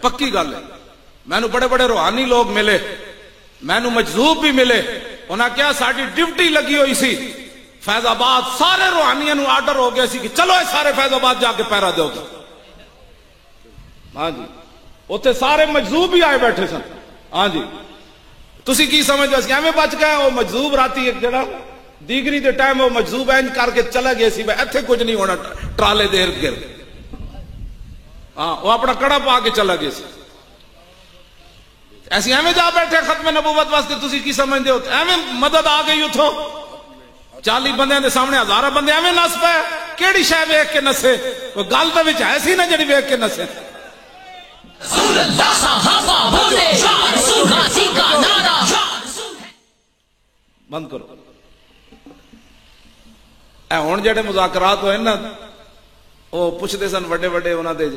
پکی گل ہے. میں نو بڑے بڑے روحانی لوگ ملے, میں نو مجذوب بھی ملے. انہاں کیا ساڈی ڈیوٹی لگی ہوئی سی فیض آباد, سارے روحانیاں نو آرڈر ہو گیا سی کہ چلو اے سارے فیض آباد جا کے پہرا دیو گے. ہاں جی اوتھے سارے مجذوب بھی آئے بیٹھے سن. ہاں جی تسی کی سمجھ بس ایویں بچ گئے؟ وہ مجذوب راتی ایک جڑا دیگری دے ٹائم وہ مجذوب اینج کر کے چلا گئے سی ایتھے کچھ نہیں ہونا ٹرالے دے ارد گرد. ہاں وہ اپنا کڑا پا کے چلا گئے سی. ایسی ایویں جا بیٹھے ختم نبوت واسطے تسی کی سمجھتے ہو؟ ایویں مدد آ گئی اتھوں 40 بندیاں دے سامنے 1000 بندے ایویں نس پے. کیڑی شے ویکھ کے نسے؟ کوئی گل تے وچ ہے سی نا جڑی ویکھ کے نسے. بند کرو. اے ہن جڑے مذاکرات ہوئے نا وہ پوچھتے سن وڈے وڈے انہاں دے,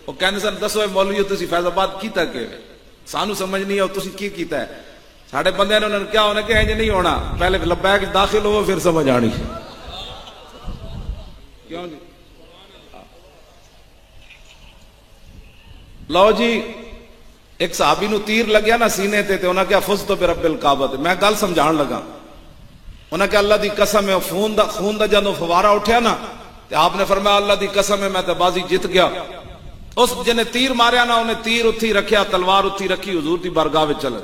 وہ کہندے سن دسو اے مولوی تسی فیض آباد کیتا کہ سانو سمجھ نہیں ہے تسی کی کیتا ہے. ساڈے بندے نے انہوں نے کیا ہونا کہ انج نہیں ہونا, پہلے لبیک داخل ہو پھر سمجھ آنی. کیوں جی؟ لو جی ایک صحابی نو تیر لگیا نا سینے تے انہاں کیا فزت برب الکعبہ. میں گل سمجھان لگا. انہاں کہ اللہ دی قسم ہے خون دا جدوں فوارا اٹھیا نا تے آپ نے فرمایا اللہ دی قسم ہے میں تے بازی جیت گیا. اس جنے تیر ماریا نا انہیں تیر اتھی رکھیا, تلوار اتھی رکھی, حضور دی بارگاہ وچ چلے.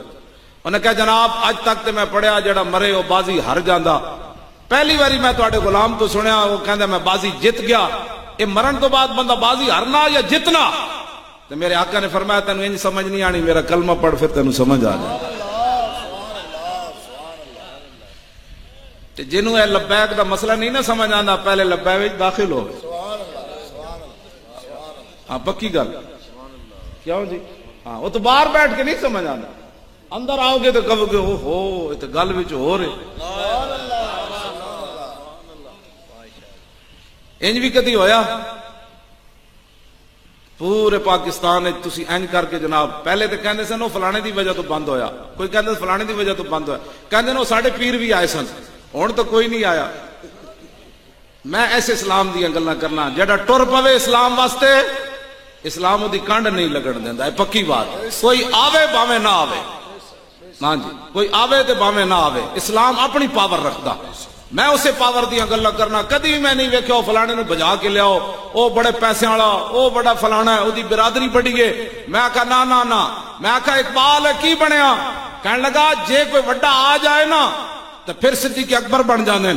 انہیں کہا جناب اج تک تے میں پڑھیا جڑا مرے وہ بازی ہر جاندا, پہلی باری میں تواڈے غلام تو سنیا وہ کہندا میں بازی جیت گیا. اے مرن تو بعد بندہ بازی ہرنا یا جتنا؟ تے میرے آقا نے فرمایا تینوں انج سمجھ نہیں آنی, میرا کلمہ پڑھ پھر تینوں سمجھ آ جائے. تے جنوں اے لبیک دا مسئلہ نہیں نہ سمجھ آندا پہلے لبیک وچ داخل ہو. ہاں پکی گل. کیوں جی؟ ہاں وہ تو باہر بیٹھ کے نہیں سمجھ آنا, اندر آؤ گے تو کہو گے او ہو یہ تو گل وچ ہو رہے. انج بھی کدی ہویا پورے پاکستان تسی انج کر کے جناب پہلے تو کہندے سن وہ فلانے دی وجہ تو بند ہویا, کوئی کہندے فلانے دی وجہ تو بند ہویا, کہندے نو ساڈے پیر بھی آئے سن, ہن تو کوئی نہیں آیا. میں ایسے اسلام دیا گلاں کرنا جڑا ٹر پوے اسلام واسطے اسلام دی کنڈ نہیں لگن دیندا. پکی بات, کوئی آوے باویں نہ آوے. ہاں جی کوئی آوے تے باویں نہ آوے, اسلام اپنی پاور رکھدا. میں اسے پاور دیا گلاں کرنا, کدی بھی میں نہیں ویکھیا فلانے نو بجا کے لیاؤ او بڑے پیسے والا او بڑا فلانا ہے او دی برادری بڑی ہے. میں آکھا نا نا نا, میں آکھا اقبال ہے کی بنیا؟ کہنے لگا جے کوئی وڈا آ جائے نا تو پھر صدیق اکبر بن جاندے,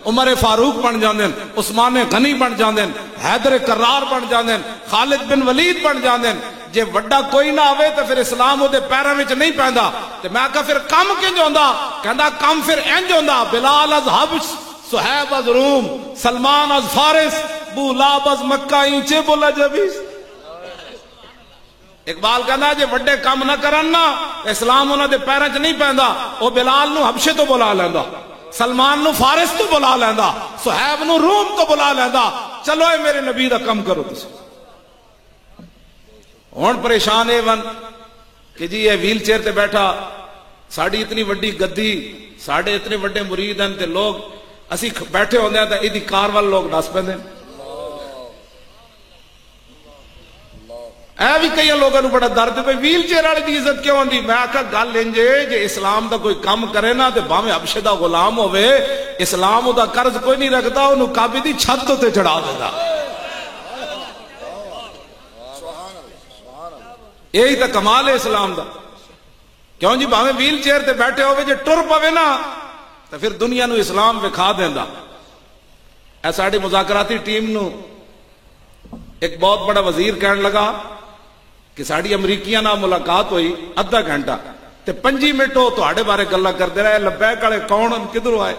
عمر فاروق بن جاندے, عثمان غنی بن جاندے, حیدر کرار بن جاندے, خالد بن ولید بن جاندے. جے وڈا کوئی نہ آوے تو پھر اسلام وہ دے پیراں وچ نہیں پیندا. تے میں کہا پھر کم کنج ہوندا؟ کہندا کم پھر انج ہوندا بلال از حبش, صہیب از روم, سلمان از فارس, ابو لہب از مکہ اینچے بولا جبیس. اقبال کہندا جے وڈے کم نہ کرن نا اسلام انہاں دے پیراں وچ نہیں پیندا. او بلال نو حبشے تو بلا لیندا, سلمان نو فارس تو بلا لیندا, صہیب نو روم تو بلا لیندا. چلو اے میرے نبی دا کم کرو تسی. ہن پریشان اے ون کہ جی یہ ویل چیئر تے بیٹھا, ساڑی اتنی وڈی گدی, ساڑے اتنے وڈے مرید ہیں تے لوگ اسی بیٹھے ہوندے ہیں تے ایدی کار وال لوگ نس پیندے. اے بھی کئی لوگوں کو بڑا درد کوئی ویل چیئر والے کی عزت کیوں ہوندی؟ میں آخا گل انجے جے اسلام دا کوئی کام کرے نا تے بھاویں حبشے دا غلام ہوے، اسلام دا قرض کوئی نہیں رکھدا، اونوں کعبے دی چھت تے چڑھا دیندا۔ یہی تو کمال ہے اسلام دا۔ کیوں جی بھاویں ویل چیئر تے بیٹھے ہوئے جے ٹر پوے نا تو پھر دنیا نو اسلام وکھا دیندا۔ اے ساڈی مذاکراتی ٹیم نو ایک بہت بڑا وزیر کہن لگا کہ ساڑی امریکیاں نہ ملاقات ہوئی ادھا گھنٹہ تے 5 منٹ وہ تہاڈے بارے گلاں کردے رہے، لبیک والے کون کدھروں آئے؟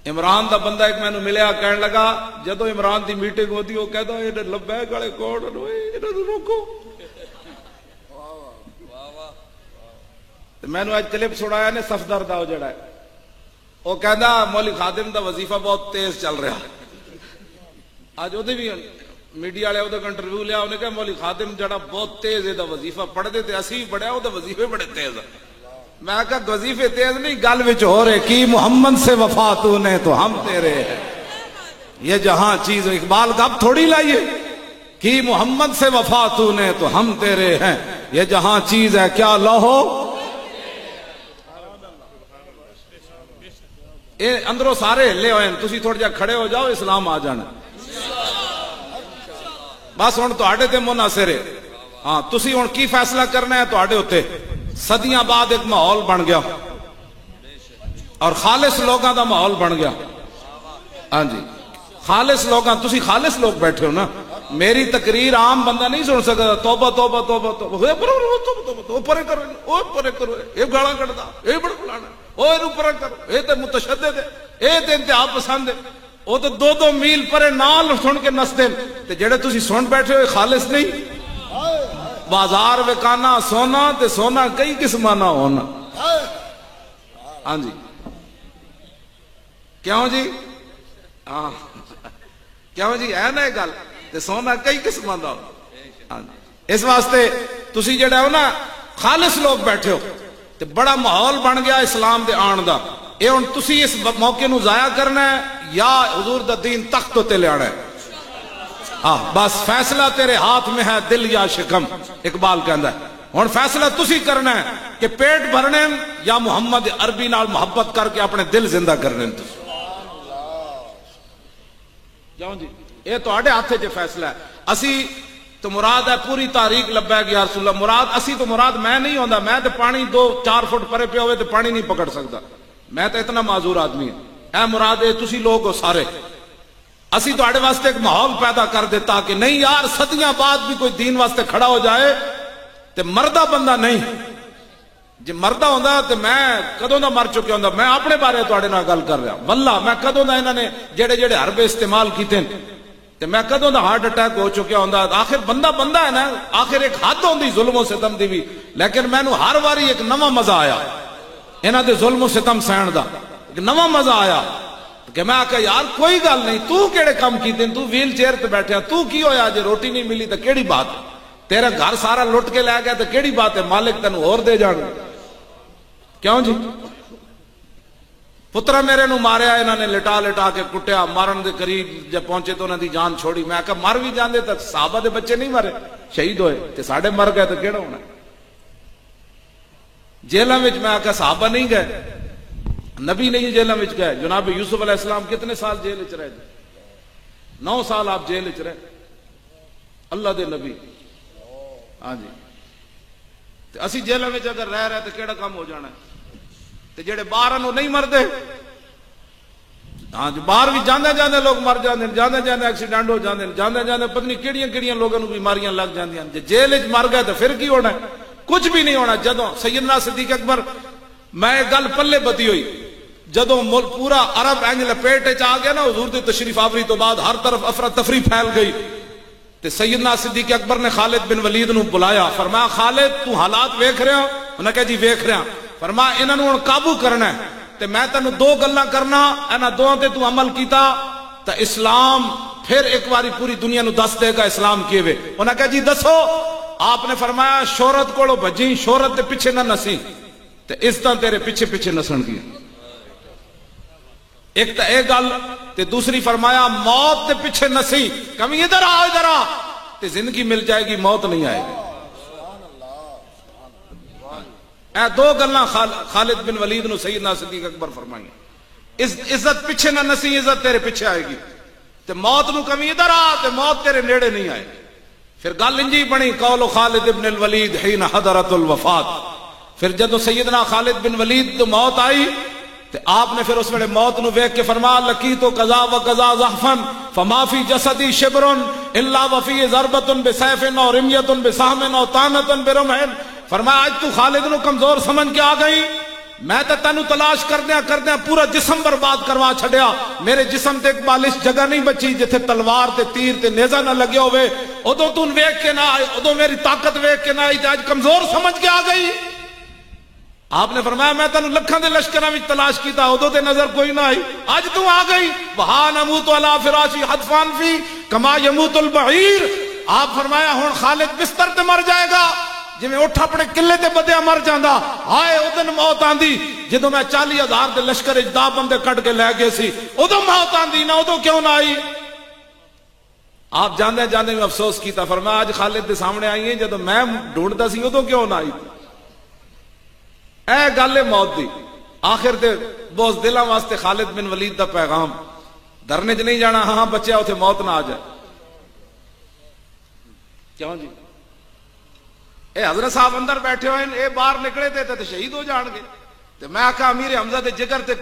عمران دا بندہ ایک مینوں ملیا کہن لگا جدو عمران دی میٹنگ ہوتی وہ کہدا اے لبیک والے کون انہاں نوں روکو۔ تے مینوں اج کلپ سنایا نے صفدر دا جڑا ہے، وہ کہندا مولوی خادم دا وظیفہ بہت تیز چل رہا۔ آج وہ بھی میڈیا والے وہ انٹرویو لیا، انہیں کہا مولوی خادم جڑا بہت تیز ہے دا وظیفہ پڑھتے تھے اسی بھی پڑھیا، وہ وظیفے بڑے تیز ہیں۔ میں کہا وظیفے تیز نہیں، گل وچ ہو رہے کی محمد سے وفا تو نے تو ہم تیرے ہیں، یہ جہاں چیز اقبال کا اب تھوڑی لائیے کی محمد سے وفا تو نے تو ہم تیرے ہیں، یہ جہاں چیز ہے کیا لوہو اے اندروں سارے ہلے ہوئے ہیں، تسی تھوڑا جا کھڑے ہو جاؤ، اسلام آ جانا بس ہوں تے تے منحصر ہے۔ ہاں تسی ہوں کی فیصلہ کرنا ہے تے اتنے۔ صدیاں بعد ایک ماحول بن گیا اور خالص لوگاں دا ماحول بن گیا۔ ہاں جی خالص لوگاں، تسی خالص لوگ بیٹھے ہو نا، میری تقریر عام بندہ نہیں سن سکتا، توبہ توبہ توبہ توبہ پرے کرو، او پرے کرو، اے گالاں کڈدا، اے بڑا فلانا، او اینو پرے کرو، اے تے متشدد ہے، اے تے انتہا پسند ہے، وہ تو 2 میل پرے نال سن کے نسدے تے جڑے تسی سن بیٹھے ہوئے خالص نہیں۔ بازار وکانا سونا تے سونا کئی قسماں نہ ہونا۔ ہاں جی کیوں جی؟ ہاں کیوں جی ہے نا یہ گل، تے سونا کئی قسماں دا ہو۔ اس واسطے تسی جڑا ہو نا خالص لوگ بیٹھے ہو تے بڑا ماحول بن گیا اسلام دے آن دا۔ اے ہن تسی اس موقع نو ضائع کرنا ہے یا حضور دا دین تخت تے لے آنا ہے؟ بس فیصلہ تیرے ہاتھ میں ہے، دل یا شکم، اقبال کہندا ہے۔ ہن فیصلہ تسی کرنا ہے کہ پیٹ بھرنے یا محمد عربی نال محبت کر کے اپنے دل زندہ کرنے۔ کیوں جی یہ تہاڈے ہاتھ وچ فیصلہ ہے۔ اسی تو مراد ہے پوری تاریخ لبیک یا رسول اللہ، مراد اسی تو مراد میں نہیں ہوندا، میں تے پانی 2-4 فٹ پرے پہ ہوئے تے پانی نہیں پکڑ سکتا، میں تے اتنا معذور آدمی ہوں۔ اے مراد ہے تسی لوگ ہو سارے، اسی تو آڑے واسطے ایک ماحول پیدا کر دیتا کہ نہیں یار صدیاں بعد بھی کوئی دین واسطے کھڑا ہو جائے تے مردہ بندہ نہیں، جی مردہ ہوندا تے میں کدوں دا مر چکے ہوندا۔ میں اپنے بارے تو آڑے نہ گل کر رہا واللہ، میں کدوں دا انہوں نے جڑے جڑے حربے استعمال کیتے تے میں کدوں دا ہارٹ اٹیک ہو چکے ہوندا۔ آخر بندہ بندہ ہے نا، آخر ایک حد ہوندی ظلم و ستم دی بھی، لیکن میں نو ہر واری ایک نواں مزہ آیا انہاں دے ظلم و ستم سہن دا، ایک نواں مزہ آیا کہ میں آکھا یار کوئی گل نہیں، تو کیڑے کام کیتے، تو ویل چیئر تے بیٹھے، تو کی ہویا جے روٹی نہیں ملی تو کیڑی بات ہے، تیرا گھر سارا لٹ کے لے گیا تو کیڑی بات ہے، مالک تینوں اور دے جان۔ کیوں جی پترا میرے نو ماریا انہوں نے، لٹا لٹا کے کٹیا، مارن دے قریب جب پہنچے تو انہوں دی جان چھوڑی۔ میں آکھا مر بھی جاندے تو صحابہ دے بچے نہیں مرے، شہید ہوئے تے ساڑے مر گئے تو کیڑا ہونا۔ جیلوں وچ میں آکھا صحابہ نہیں گئے، نبی نہیں جیلوں وچ گئے۔ جناب یوسف علیہ السلام کتنے سال جیل وچ رہے؟ 9 سال آپ جیل وچ رہے، اللہ دے نبی۔ ہاں جی تے اسی جیلوں وچ اگر رہ رہے تو کیڑا کام ہو جانا ہے؟ تے جڑے باہر نو نہیں مردے، ہاں جی باہر بھی جاندے جاندے لوگ مر جاندے، جاندے جاندے ایکسیڈنٹ ہو جاندے، جاندے جاندے پتہ نہیں کیڑیاں کیڑیاں لوگاں نو بیماریاں لگ جاندیاں۔ جے جیل وچ مر گئے تو پھر کی ہونا ہے؟ کچھ بھی نہیں ہونا۔ جدوں سیدنا صدیق اکبر، میں گل پلے بتی ہوئی، جدوں پورا عرب انج لپیٹ وچ آ گیا نا حضور دی تشریف آوری تو بعد، ہر طرف افراتفری پھیل گئی تے سیدنا صدیق اکبر نے خالد بن ولید نو بلایا، فرمایا خالد تو حالات ویکھ رہا؟ انہوں نے کہا جی ویکھ رہا۔ فرمایا انہاں نوں قابو کرنا ہے تے میں تینوں 2 گلاں کرنا، انہاں دوواں تے تو عمل کیتا تے اسلام پھر ایک باری پوری دنیا نو دس دے گا اسلام کیویں۔ انہوں نے کہا جی دسو۔ آپ نے فرمایا شہرت کولو بھجی، شہرت دے پیچھے نہ نسی تے عزتاں تیرے پیچھے پیچھے نسن گیا۔ ایک تو ایک گل تے دوسری فرمایا موت دے پیچھے نسی، کمی ادھر آ ادھر آ، تے زندگی مل جائے گی، موت نہیں آئے گی۔ اے دو گلاں خالد بن ولید نو سیدنا صدیق اکبر فرمائیں، عزت پیچھے نہ نسی، عزت تیرے پیچھے آئے گی، تے موت نو کمی ادھر آ تے موت تیرے نیڑے نہیں آئے گی۔ پھر گل انجی بنی قول خالد بن الولید حین حضرت الوفات، پھر جدو سیدنا خالد بن ولید تو موت آئی تے آپ نے پھر اس ویلے موت نو ویکھ کے فرمایا لقیت قضا و قضا زحفا فما فی جسدی شبر الا وفی ضربۃ بسیف او رمیۃ بسہم او طعنۃ برمح، فرمایا آج تو خالد نو کمزور سمجھ کے آ گئی، میں تے تینو تلاش کردیا پورا جسم برباد کروا چھڈیا، میرے جسم تے ایک بالش جگہ نہیں بچی جتھے تلوار تے تیر تے نیزہ نہ لگے ہوئے، ادو تو ویکھ کے نہ آئی، ادو میری طاقت ویکھ کے نہ آئی تے آج کمزور سمجھ کے آ گئی۔ آپ نے فرمایا میں تینو لکھاں دے لشکراں وچ تلاش کیتا، ادو تے نظر کوئی نہ آئی، اج تو آ گئی۔ وہا نموت علی فراشی حتفان فی کما یموت البعیر، آپ فرمایا ہن خالد بستر تے مر جائے گا جی میں اٹھ اپنے قلعے تے بدیا مر جاندا، ہائے او دن موت آندی جدو میں 40,000 دے لشکر اجدا بندے کٹ کے لے گئے سی، ادو موت آندی نہ ادو کیوں نہ آئی۔ آپ جاندے جاندے میں افسوس کیتا، فرمایا آج خالد دے سامنے آئی ہیں جدو میں ڈھونڈتا سی ادو کیوں نہ آئی۔ اے گل موت دی آخر تے بوز دلاں واسطے خالد بن ولید دا پیغام، دھرنے چ نہیں جانا، ہاں بچیا اتنے موت نہ آ جائے۔ کیوں جی اے حضرت صاحب اندر بیٹھے ہوئے اے باہر نکلے تے شہید ہو جان گے، تے میں آکھا امیر حمزہ دے جگر تے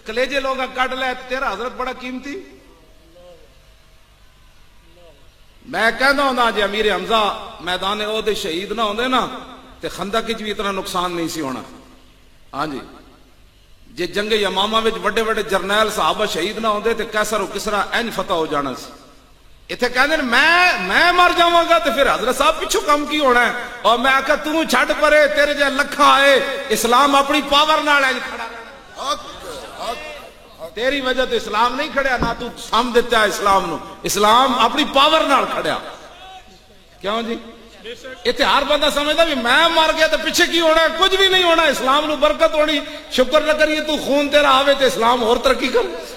کلیجے لوگا کٹ لے، تیرا حضرت بڑا قیمتی۔ میں کہندا ہوندا جی امیر حمزہ میدان احد شہید نہ ہوندے نا تے خندق وچ بھی اتنا نقصان نہیں سی ہونا۔ ہاں جی جے جنگ یمامہ وچ وڈے وڈے جرنیل صحابہ شہید نہ ہوندے تے کیسر و کسرا اینج فتح ہو جانا سی۔ اتنے کہندے میں مر جاواں گا تے پھر حضرت صاحب پیچھوں کم کی ہونا ہے، اور میں آکھا تو چھڈ پرے، تیرے جے لکھاں آئے، اسلام اپنی پاور نال اینج کھڑا رہنا، تیری وجہ تو اسلام نہیں کھڑیا، نہ تو سام دیتا ہے اسلام نو، اسلام اپنی پاور نال کھڑیا۔ کیوں جی اتنے ہر بندہ سمجھتا بھی میں مر گیا تو پیچھے کی ہونا ہے، کچھ بھی نہیں ہونا، اسلام نو برکت ہونی، شکر نہ کریے تو خون تیرا آوے تو اسلام اور ترقی کر۔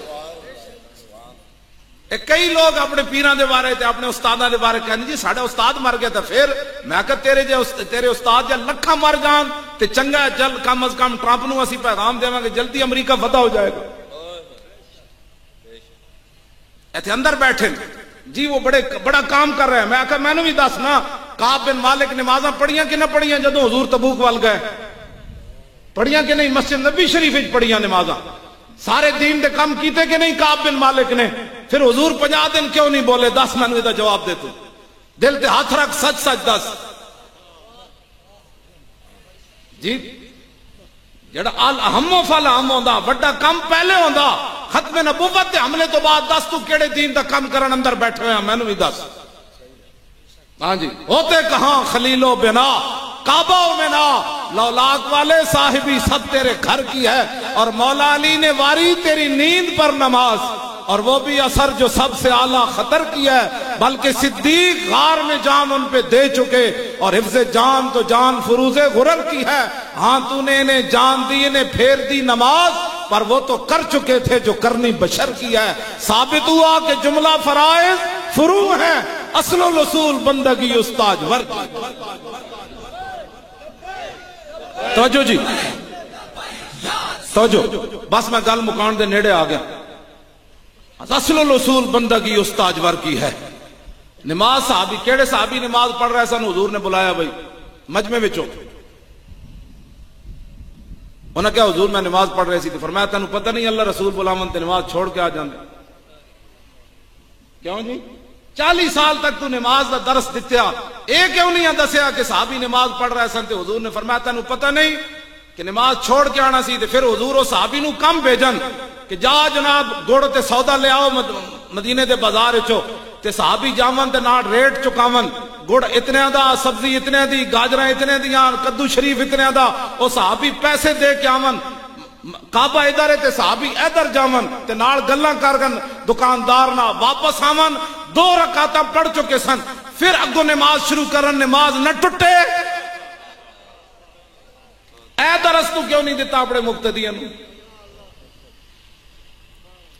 کئی لوگ اپنے پیراں دے بارے تے اپنے استاداں دے بارے کہنے جی ساڈا استاد مر گیا تو پھر میں کہ تیرے استاد یا لکھاں مر جان تے چنگا چل کم از کم ٹرمپ نو اسی پیغام دیواں گے جلدی امریکہ فتح ہو جائے گا۔ ایتھے اندر بیٹھے جی وہ بڑا کام کر رہے ہیں، میں کہ مینوں بھی دس نا کعب بن مالک نمازاں پڑھیاں کہ نہ پڑھیاں جدوں حضور تبوک وال گئے، پڑھیاں کہ نہیں؟ مسجد نبی شریف وچ پڑھیاں نمازاں، سارے دین دے کام کیتے کہ نہیں کعب بن مالک نے؟ پھر حضور 50 دن کیوں نہیں بولے؟ 10 منٹ دا جواب دے تو دل تے ہاتھ رکھ، سچ سچ دس جی۔ جڑا الاہم فالاہم ہوندا، بڑا کام پہلے ہوندا، ختم نبوت تے حملے تو بعد دس تو کیڑے دین دا کام کرن اندر بیٹھے ہوئے ہیں، مینوں بھی دس۔ ہاں جی ہوتے کہاں خلیل و بنا کعبہ و منا، لولاک والے صاحبی سب تیرے گھر کی ہے، اور مولا علی نے واری تیری نیند پر نماز، اور وہ بھی اثر جو سب سے اعلیٰ خطر کی ہے، بلکہ صدیق غار میں جان ان پہ دے چکے، اور حفظ جان تو جان فروز غرر کی ہے، ہاں تو نے انہیں جان دی انہیں پھیر دی نماز، پر وہ تو کر چکے تھے جو کرنی بشر کی ہے۔ ثابت ہوا کہ جملہ فرائض فروع ہیں، اصل الاصول بندگی استاج ور کی۔ توجہ جی توجہ، بس میں گل مکان دے نیڑے آ گیا۔ اصل الاصول بندگی استاج ور کی ہے۔ نماز صحابی کیڑے صحابی نماز پڑھ رہے سن، حضور نے بلایا بھائی مجمع وچوں، انہاں کہا حضور میں نماز پڑھ رہی سی، تو فرمایا تینوں پتہ نہیں اللہ رسول بلاون تے نماز چھوڑ کے آ جاندے؟ کیوں جی 40 سال تک تو نماز دا درس دتیا، اے کیوں نہیں دسیا کہ صحابی نماز پڑھ رہے سن؟ تے حضور نے فرمایا تینوں پتہ نہیں کہ نماز چھوڑ کے آنا سی؟ تے پھر حضور او صحابی نو کم بھیجن کہ جا جناب گڑ تے سودا لے آؤ مدینے دے بازار وچوں، تے صحابی جاون تے نال ریٹ چکاون، گڑ اتنے دا، سبزی اتنے دی، گاجراں اتنے دیاں، کدو شریف اتنے دا، او صحابی پیسے دے کے آون، کعبہ ادھر ہے تے صحابی ادھر جاون تے نال گلاں کرگن دکاندار نہ، واپس آون 2 رکعتاں پڑھ چکے سن، پھر اگوں نماز شروع کرن، نماز نہ ٹوٹے۔ اے درس تو کیوں نہیں دیتا اپنے مقتدیاں نوں؟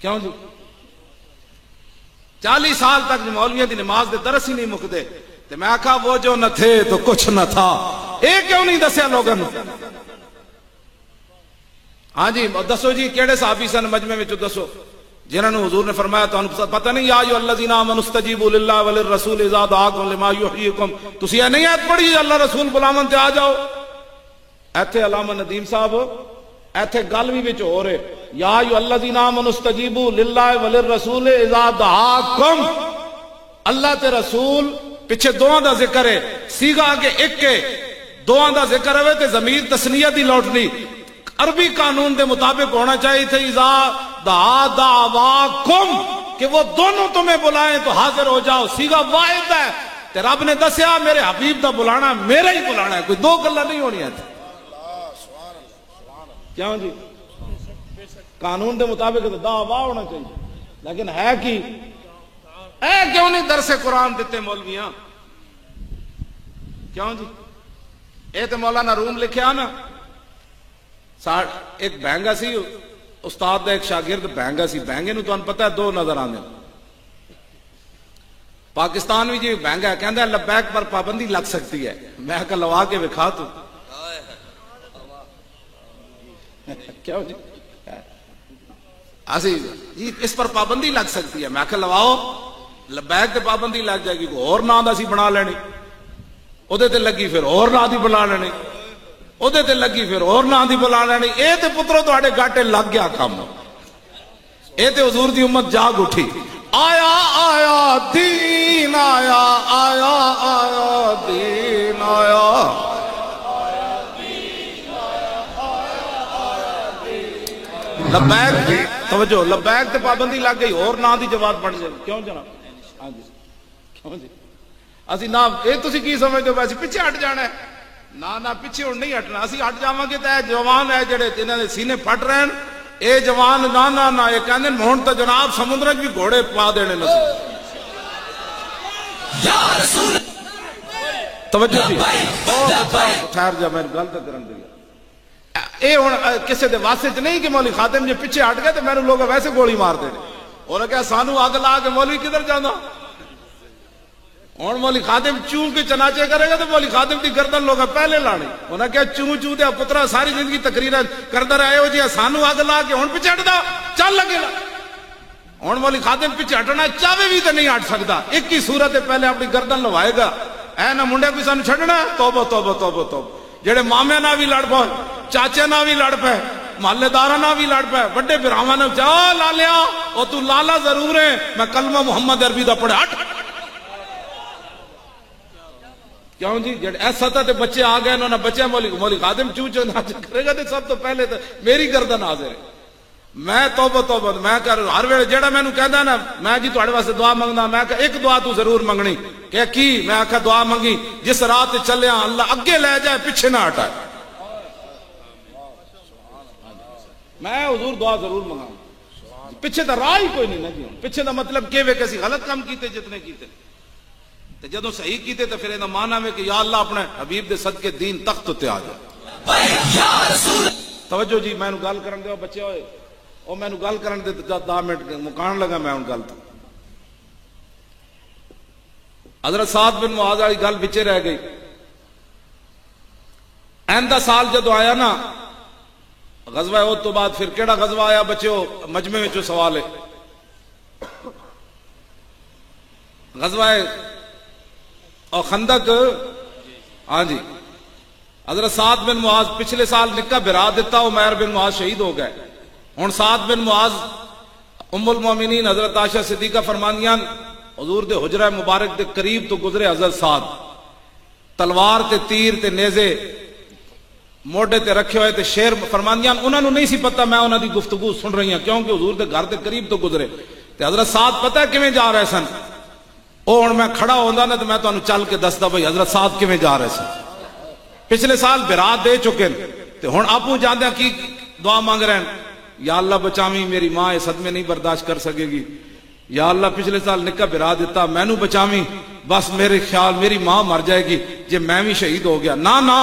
کیوں جی 40 سال تک مولویاں دی نماز دے درس ہی نہیں مکدے، تے میں آکھا وہ جو نہ تھے تو کچھ نہ تھا، اے کیوں نہیں دسیا لوگوں نے؟ ہاں جی دسو جی کیڑے صحابی سن مجمع وچ دسو جنہاں نو حضور نے فرمایا تانوں پتہ نہیں یا ایھا الذین آمنوا استجیبوا للہ وللرسول اذا دعاکم لما یحییکم، تسی یہ نہیں آیت پڑھی اللہ رسول بلاون تے آ جاؤ؟ ایتھے علامہ ندیم صاحب ایتھے گل بھی وچ ہو رہے یا ایھا الذین آمنوا استجیبوا للہ وللرسول اذا دعاکم، اللہ تے رسول پیچھے دعا دا ذکر ہے، سیغا آگے ایک ہے، دعا دا ذکر ہوئے تے ضمیر تثنیہ دی لوٹنی، عربی قانون دے مطابق ہونا چاہیے تھے اذا دعا دعواکم، کہ وہ دونوں تمہیں بلائیں تو حاضر ہو جاؤ، سیغا واحد ہے تے رب نے دسیا میرے حبیب دا بلانا میرا ہی بلانا ہے، کوئی دو گلاں نہیں ہونی ہے۔ کیوں جی قانون دے مطابق تو دعوا ہونا چاہیے، لیکن ہے کی اے کیوں نہیں درس قرآن دیتے مولویاں؟ کیوں جی اے تے مولانا روم لکھیا نا، ایک بہنگا سی استاد دا ایک شاگرد بہنگا سی، بہنگے نو تانوں پتہ ہے دو نظر آنے، پاکستان بھی جی بہنگا ہے کہندا ہے لبیک پر پابندی لگ سکتی ہے، میں کہا لوا کے وکھا تو کیوں جی اسی جی اس پر پابندی لگ سکتی ہے، میں کہا لواؤ، لبیک تے پابندی لگ جائے گی، کوئی اور نام دا سی بنا لینی، اودے تے لگی پھر اور نام دی بنا لینی، اودے تے لگی پھر اور نام دی بنا لینی، اے تے پترو تواڈے گاٹے لگ گیا کام، اے تے حضور دی امت جاگ اٹھی، آیا آیا دین آیا آیا آیا دین آیا، لبیک توجہ لبیک تے پابندی لگ گئی اور نام دی جواب بن جائے، کیوں جناب؟ ہاں جی کیوں جی اسی نہ اے تسی کی سمجھدے ہو ویسے پیچھے ہٹ جانا ہے؟ نہ پیچھے ہن نہیں ہٹنا، اسی ہٹ جاواں گے تے جوان ہے جڑے انہاں دے سینے پھٹ رہے ہیں، اے جوان نہ اے کہندے ہن تے جناب سمندر وچ بھی گھوڑے پا دینے نے۔ یا رسول توجہ جی ٹھہر جا میں گل تے کرن دے، اے ہن کسے دے واسطے چ نہیں کہ مولوی خادم جی پیچھے ہٹ گئے تے میرے لوگ ویسے گولی مار دے، انہاں کہا سانو اگ لا کے مولوی کدھر جاندا؟ ہوں مولوی خادم چوں کے چناچے کرے گا تو مولوی خادم کی گردن لوگ پہلے لانی، انہیں کیا چوں چوں دیا پترا ساری زندگی تقریر کرتا رہے ہو جی سانو اگ لا کے ہوں پیچھے ہٹدا چل لگے گا، ہوں مولوی خادم پیچھے ہٹنا چاہے بھی تو نہیں ہٹ سکتا، ایک ہی صورت پہلے اپنی گردن لوائے گا، اے نہ منڈے کوئی سانو چھڈنا، توبہ توبہ توبہ توبہ، جڑے مامے نہ بھی لڑ پے، چاچے نہ بھی لڑ پے، محلے داراں نہ بھی لڑ پے، بڑے براواں نہ جا لالیا او تو لالا ضرور ہے میں کلمہ محمد عربی دا پڑھے، ہٹ کیوں جی جڑے اس سطح تے بچے آ گئے انہوں نے بچے مولوی خادم چوچو ناچ کرے گا تے سب تو پہلے تو میری گردن حاضر ہے، میں توبہ توبہ میں کر ہر ویلے جڑا مینوں کہندا نا میں جی تہاڈے واسطے دعا منگدا، میں کہ ایک دعا تو ضرور منگنی، کہ کی؟ میں آکھا دعا منگی جس راہ تے چلیا اللہ اگے لے جائے پیچھے نہ ہٹائے، میں حضور دعا ضرور منگا، پیچھے تو راہ ہی کوئی نہیں نا جی، پیچھے دا مطلب کہ وے کہ اسی غلط کام کیتے جتنے کیتے تے جدوں صحیح کیتے تے پھر اے دا معنی ہے کہ یا اللہ اپنے حبیب دے صدقے دین تخت تے آ جا۔ یا رسول توجہ جی میں گل کرن دے بچے ہوئے او میں گل کرن دے 10 منٹ مکان لگا میں ہن گل تو حضرت سعد بن معاذ والی گل وچے رہ گئی، آئندہ سال جدو آیا نا غزوہ احد تو بعد پھر کیڑا غزوہ آیا بچو مجمع وچوں سوال ہے، غزوہ اور خندق، ہاں جی حضرت سعد بن معاذ پچھلے سال نکاح برا دیتا، عمیر بن معاذ شہید ہو گئے، ہن سعد بن معاذ ام المومنین حضرت عائشہ صدیقہ فرمانیاں حضور دے حجرہ مبارک دے قریب تو گزرے حضرت سعد، تلوار تے تیر تے نیزے موڈے تے رکھے ہوئے تے شیر فرمانیاں انہاں نوں نہیں سی پتہ میں انہاں دی گفتگو سن رہی ہوں کیونکہ حضور دے گھر دے قریب تو گزرے، تے حضرت سعد پتہ ہے کیویں جا رہے سن، او ہن میں کھڑا ہوندا نا تے میں تانوں چل کے دسدا بھائی حضرت سعد کیویں جا رہے سن، پچھلے سال برات دے چکے تے ہن آپو جاندے کی دعا مانگ رہے ہیں، یا اللہ بچاویں میری ماں اس صدمے نہیں برداشت کر سکے گی، یا اللہ پچھلے سال نکاح برا دیتا مینوں بچاویں، بس میرے خیال میری ماں مر جائے گی جے میں بھی شہید ہو گیا، نہ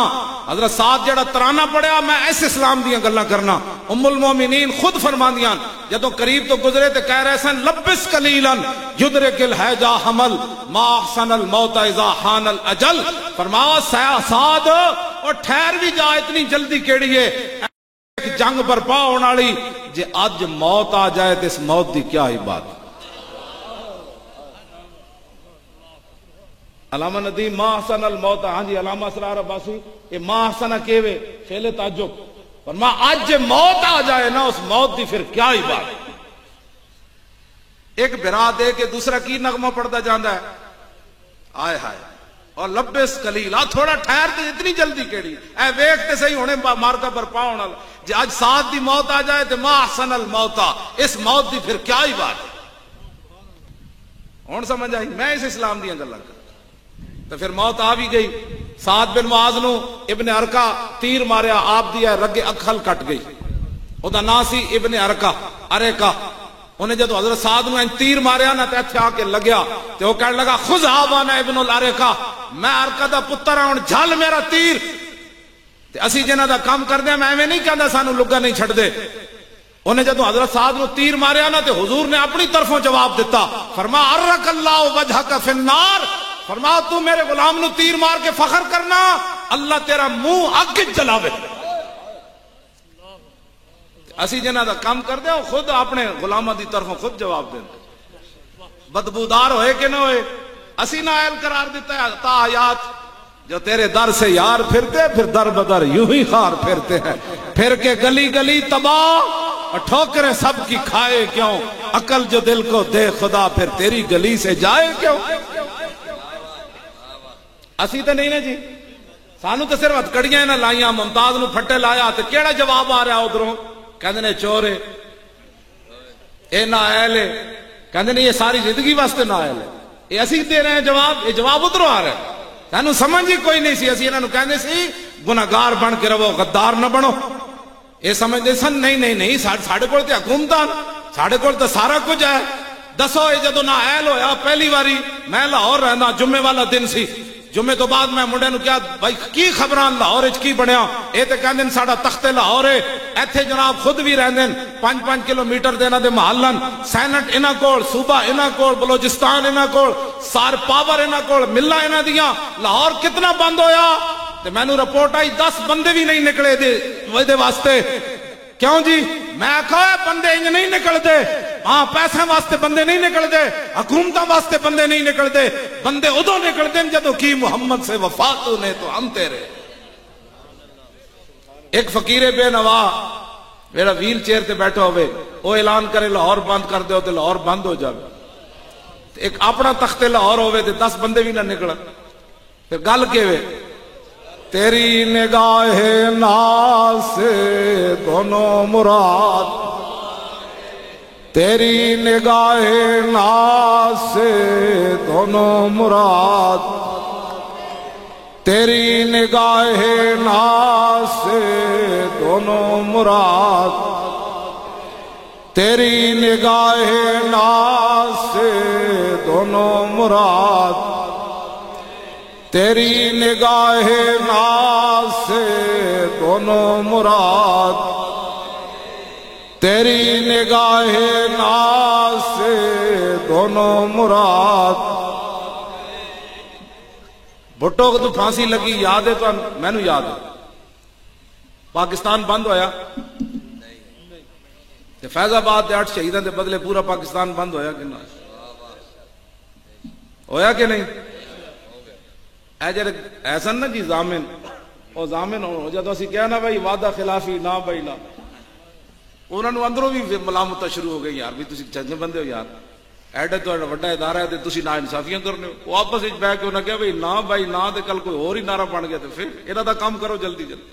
حضرت سعد جڑا ترانہ پڑھیا میں ایسے اسلام دیاں گلاں کرنا، ام المومنین خود فرماندیاں جدو قریب تو گزرے تے کہہ رہے سن لبس قلیلاً یدرک الحیجا حمل ما احسن الموت اذا حان الاجل، فرمایا سعد اور ٹھہر بھی جا، اتنی جلدی کیڑی ہے، ایک جنگ برپا ہونے والی، جے اج موت آ جائے تو اس موت دی کیا ہی بات۔ علامہ ندیم ما احسن الموت، ہاں جی علامہ اسرار عباسی، یہ ما احسن کیوے فعل تعجب، فرما آج موت آ جائے نا اس موت دی پھر کیا ہی بات۔ ایک برا دے کے دوسرا کی نغمہ پڑتا جاندہ ہے، آئے ہائے اور لبس قلیلا، تھوڑا ٹھہر تے اتنی جلدی کیڑی، اے ویکھتے صحیح ہونے مارکا برپا ہونا، جی آج ساتھ دی موت آ جائے تو ما احسن الموت، اس موت دی پھر کیا ہی بات۔ ہون سمجھ آئی، میں اس اسلام دیا گلاں کر تو پھر موت آ بھی گئی۔ سعد بن معاذ نو ابن ارکا تیر ماریا، آپ دیا رگ اکھل کٹ گئی، او دا نا سی ابن ارکا، انہیں جدو حضرت سعد نو تیر ماریا نا تے اتھے آ کے لگیا تے وہ کہنے لگا خذ وانا ابن الارکا، میں ارکا دا پتر ہوں جھل میرا تیر، تے اسی جنہ دا کام کر دیا، میں ایویں نہیں کہندا سانو لگا نہیں چھڑ دے۔ انہیں جدو حضرت سعد نو تیر ماریا نا تے حضور نے اپنی طرفوں جواب دیتا، فرما ارک اللہ وجہک فی النار، فرما تو میرے غلام نو تیر مار کے فخر کرنا، اللہ تیرا منہ اگ جلاوے۔ اسی جنہ دا کام کر دیا خود اپنے غلامہ دی طرفوں خود جواب دیں، بدبودار ہوئے کہ نہ ہوئے، اسی نہ اہل قرار دیتا ہے تا آیات جو تیرے در سے یار پھرتے پھر در بدر یوں ہی خار پھرتے ہیں، پھر کے گلی گلی تباہ اور ٹھوکریں سب کی کھائے کیوں، عقل جو دل کو دے خدا پھر تیری گلی سے جائے کیوں۔ اسی تو نہیں نا جی، سانو تو صرف ہتکڑیاں نہ لائیاں، ممتاز نو پھٹے لایا تے کیڑا جواب آ رہا ادھروں، کہندے نے چور ہے، اے نااہل ہے، کہندے نے یہ ساری زندگی واسطے نااہل ہے، یہ اسی دے رہے ہیں جواب، یہ جواب ادھروں آ رہا ہے، سانو سمجھ ہی کوئی نہیں سی، اسی انہاں نو کہندے سی گناہگار بن کے رہو، غدار نہ بنو، یہ سمجھدے سن نہیں ساڈے کول تے حکومتاں، ساڈے کول تے سارا کچھ ہے۔ دسو یہ جدو نااہل ہویا پہلی باری، میں لاہور رہنا، جمعے والا دن سی، جمعے تو بعد میں منڈے نو کیا بھائی کی خبران لاہور وچ کی بنیا، اے تے کہندے نے ساڈا تخت لاہور ہے، ایتھے جناب خود بھی رہندے 5-5 کلومیٹر دے انہاں دے محلن، سینٹ انہاں کول، صوبہ انہاں کول، بلوچستان انہاں کول، سار پاور انہاں کول، ملاں انہاں دیاں، لاہور کتنا بند ہویا تے مینوں رپورٹ آئی 10 بندے بھی نہیں نکلے دے واسطے، کیوں جی؟ میں کہا بندے انج نہیں نکلتے، ہاں پیسے واسطے بندے نہیں نکلتے، حکومتوں واسطے بندے نہیں نکلتے، بندے ادو نکلتے ہیں جدو کی محمد سے وفات نے تو ہم تیرے۔ ایک فقیر بے نوا میرا ویل چیئر تے بیٹھا ہوئے، وہ اعلان کرے لاہور بند کر دے تو لاہور بند ہو جائے، ایک اپنا تخت لاہور ہوئے تے 10 بندے بھی نہ نکل، پھر گل کے ہوئے تیری نگاہ ناز سے دونوں مراد، تیری نگاہ ناز سے دونوں مراد، تیری نگاہ ناز سے دونوں مراد، تیری نگاہ ناز سے دونوں مراد، تیری نگاہ ناز سے دونوں مراد، تیری نگاہ ناز سے دونوں مراد۔ بھٹو کو تو پھانسی لگی یاد ہے تو میں نو یاد ہے، پاکستان بند ہویا فیض آباد 8 شہیدان دے بدلے پورا پاکستان بند ہویا کہ نہ ہویا کہ نہیں؟ اے جڑے ایسا نا جی ضامن، او ضامن ہو جدو اسی کہنا بھائی وعدہ خلافی نہ بھائی نہ، انہوں نے اندروں بھی ملامتہ شروع ہو گئی، یار بھی تسی چنگے بندے ہو یار، ایڈے تو وڈا ادارہ ہے تے تسی نا انصافیاں کرنے ہو، وہ آپس وچ بیٹھ کے انہاں کہا بھائی نہ بھائی نہ تے کل کوئی اور ہی نعرہ بن گیا تے پھر انہاں دا کام کرو جلدی جلدی،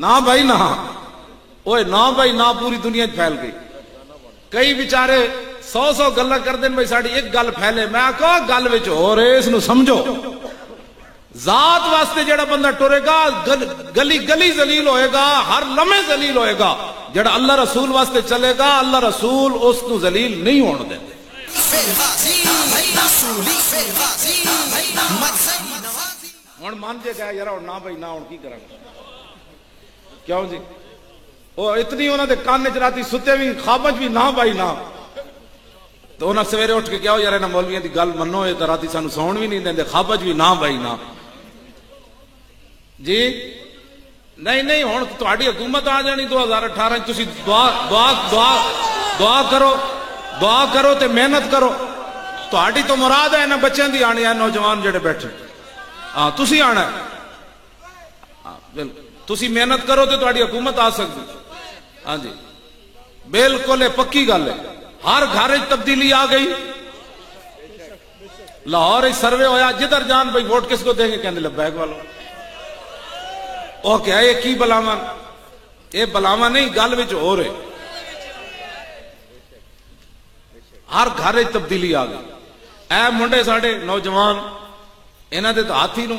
نہ بھائی نہ، اوے نہ بھائی نہ پوری دنیا پھیل گئی، کئی بیچارے 100 گلاں کر دیں بھائی ساڑی ایک گل پھیلے، میں کہا گل وچ ہو رہے اس نو سمجھو، ذات واسطے جڑا بندہ ٹرے گا گلی گلی ذلیل ہوئے گا، ہر لمحے ذلیل ہوئے گا، جڑا اللہ رسول واسطے چلے گا اللہ رسول اس کو ذلیل نہیں ہونے دیں۔ ہن مان جے گا یار نہ بھائی نہ ہن کی کراں، کیوں جی وہ اتنی انہوں نے کان چ راتی ستے بھی خواب بھی نہ بھائی نہ تو انہیں سویرے اٹھ کے کیا ہو یار انہاں مولویاں دی گل منو تو راتی سانو سون بھی نہیں دیں خواب بھی نہ بھائی نہ جی نہیں ہوں تہاڈی حکومت آ جانی 2018 تسی دعا کرو تے محنت کرو تہاڈی تو مراد ہے نا بچوں دی آنی ہے نوجوان جڑے بیٹھے ہاں تسی آنا بالکل تسی محنت کرو تو تہاڈی حکومت آ سکتی ہاں جی بالکل پکی گل ہے ہر گھر تبدیلی آ گئی لاہور سروے ہویا جدھر جان بھائی ووٹ کس کو دیں گے کہنے لبیک والوں وہ کیا یہ کی بلاوا یہ بلاوا نہیں گل وچ ہو رہے ہر گھر تبدیلی آ گئی اے منڈے ساڈے نوجوان انہاں دے ہاتھی نو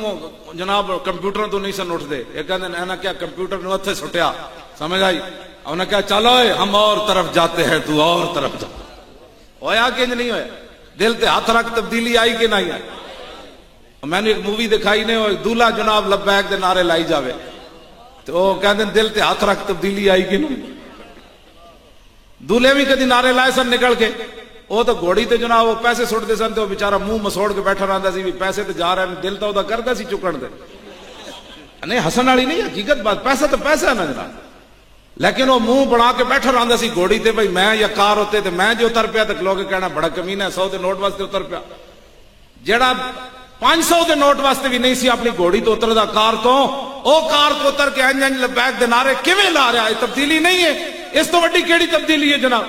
جناب کمپیوٹر تو نہیں سن اٹھتے یہ کہتے ہیں انہاں کیا کمپیوٹر نو ہتھے سٹیا سمجھ آئی انہاں کیا چلو ہم اور طرف جاتے ہیں تو اور طرف جا ہویا کہ نہیں ہویا دل تے ہاتھ رکھ تبدیلی آئی کہ نہیں آئی میں نے ایک مووی دکھائی نے دولہا جناب لبیک دے نعرے لائی جاوے تو وہ کہتے ہیں دل تے ہاتھ رکھ تبدیلی آئی کہ نہیں دولہے بھی کدی نعرے لائے سن نکل کے وہ تو گھوڑی تے جناب وہ پیسے سٹتے سن تو بیچارہ منہ مسوڑ کے بیٹھا رہتا سی بھی پیسے تے جا رہے ہیں دل تو کرتا سی چکن دے نہیں ہسن والی نہیں حقیقت بات پیسہ تو پیسہ ہے نا جناب لیکن وہ منہ بنا کے بیٹھا رہتا سی گھوڑی تے بھائی میں یا کار ہوتے تے میں جو اتر پیا تو لوگ کہنا بڑا کمینہ ہے 100 دے نوٹ واسطے اتر پیا جڑا 500 دے نوٹ واسطے بھی نہیں سی اپنی گھوڑی تو اتردا کار تو او کار تو اتر کے انج لبیک دے نعرے کیویں لا رہا ہے تبدیلی نہیں ہے اس تو بڑی کیڑی تبدیلی ہے جناب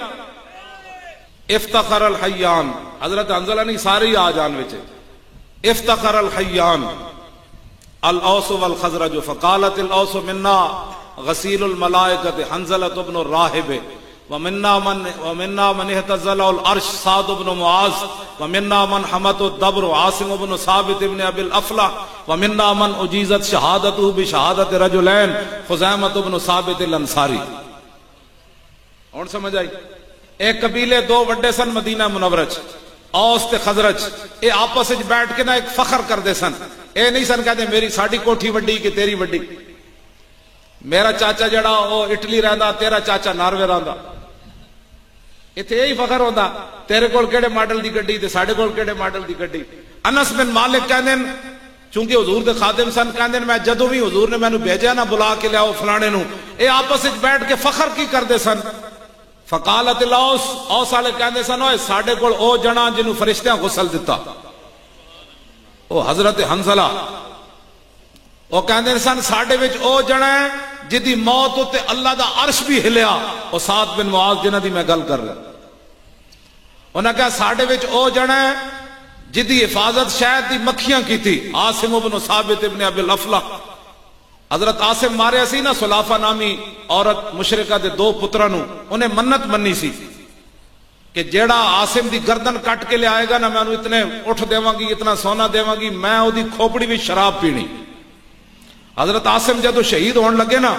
افتخر الحیان حضرت حنظلہ نہیں سارے آ جان وچے افتخر الحیان الاوس والخزرج فقالت الاوس منا غسیل الملائکۃ حنظلہ بن الراہب ومنا من اهتزل العرش سعد بن معاذ ومنا من حمت الدبر عاصم بن ثابت بن ابي الافلح ومنا من اجیزت شہادته بشہادت رجلین خزیمۃ بن ثابت الانصاری اور سمجھ آئی ایک قبیلے دو وڈے سن مدینہ منورچ اوس تے خزرج اے آپس وچ بیٹھ کے نا ایک فخر کردے سن اے نہیں سن کہتے میری ساڈی کوٹھی وڈی کہ تیری وڈی میرا چاچا جڑا وہ اٹلی رہندا تیرا چاچا ناروے رہندا ایتھے یہی فخر ہوندا تیرے کول کیڑے ماڈل دی گڈی تے ساڈے کول کیڑے ماڈل دی گڈی انس بن مالک کہندے چونکہ حضور دے خادم سن کہندے میں جدوں بھی حضور نے مینوں بھیجا نا بلا کے لیاؤ فلانے نو اے آپس وچ بیٹھ کے فخر کی کردے سن فقالت الاوس اوس والے کہندے سن اوے ساڈے کول او جنا جنوں فرشتیاں غسل دتا او حضرت حنظلہ وہ کہندے سن ساڈے وچ او جنا ہے جدی موت تے اللہ دا عرش بھی ہلیا او سعد بن معاذ جنہ دی میں گل کر رہا انہاں کہا ساڈے وچ او جنا ہے جدی حفاظت شاید دی مکھیاں کی تھی عاصم بن ثابت ابن ابی الافلح حضرت عاصم ماریا سی نا سلافہ نامی عورت مشرکہ دے دو پتراں نو انہیں منت منی سی کہ جیڑا عاصم دی گردن کٹ کے لے آئے گا نا میں انہوں اتنے اٹھ دیواں گی اتنا سونا دیواں گی میں او دی کھوپڑی بھی شراب پینی حضرت عاصم جدو شہید ہون لگے نا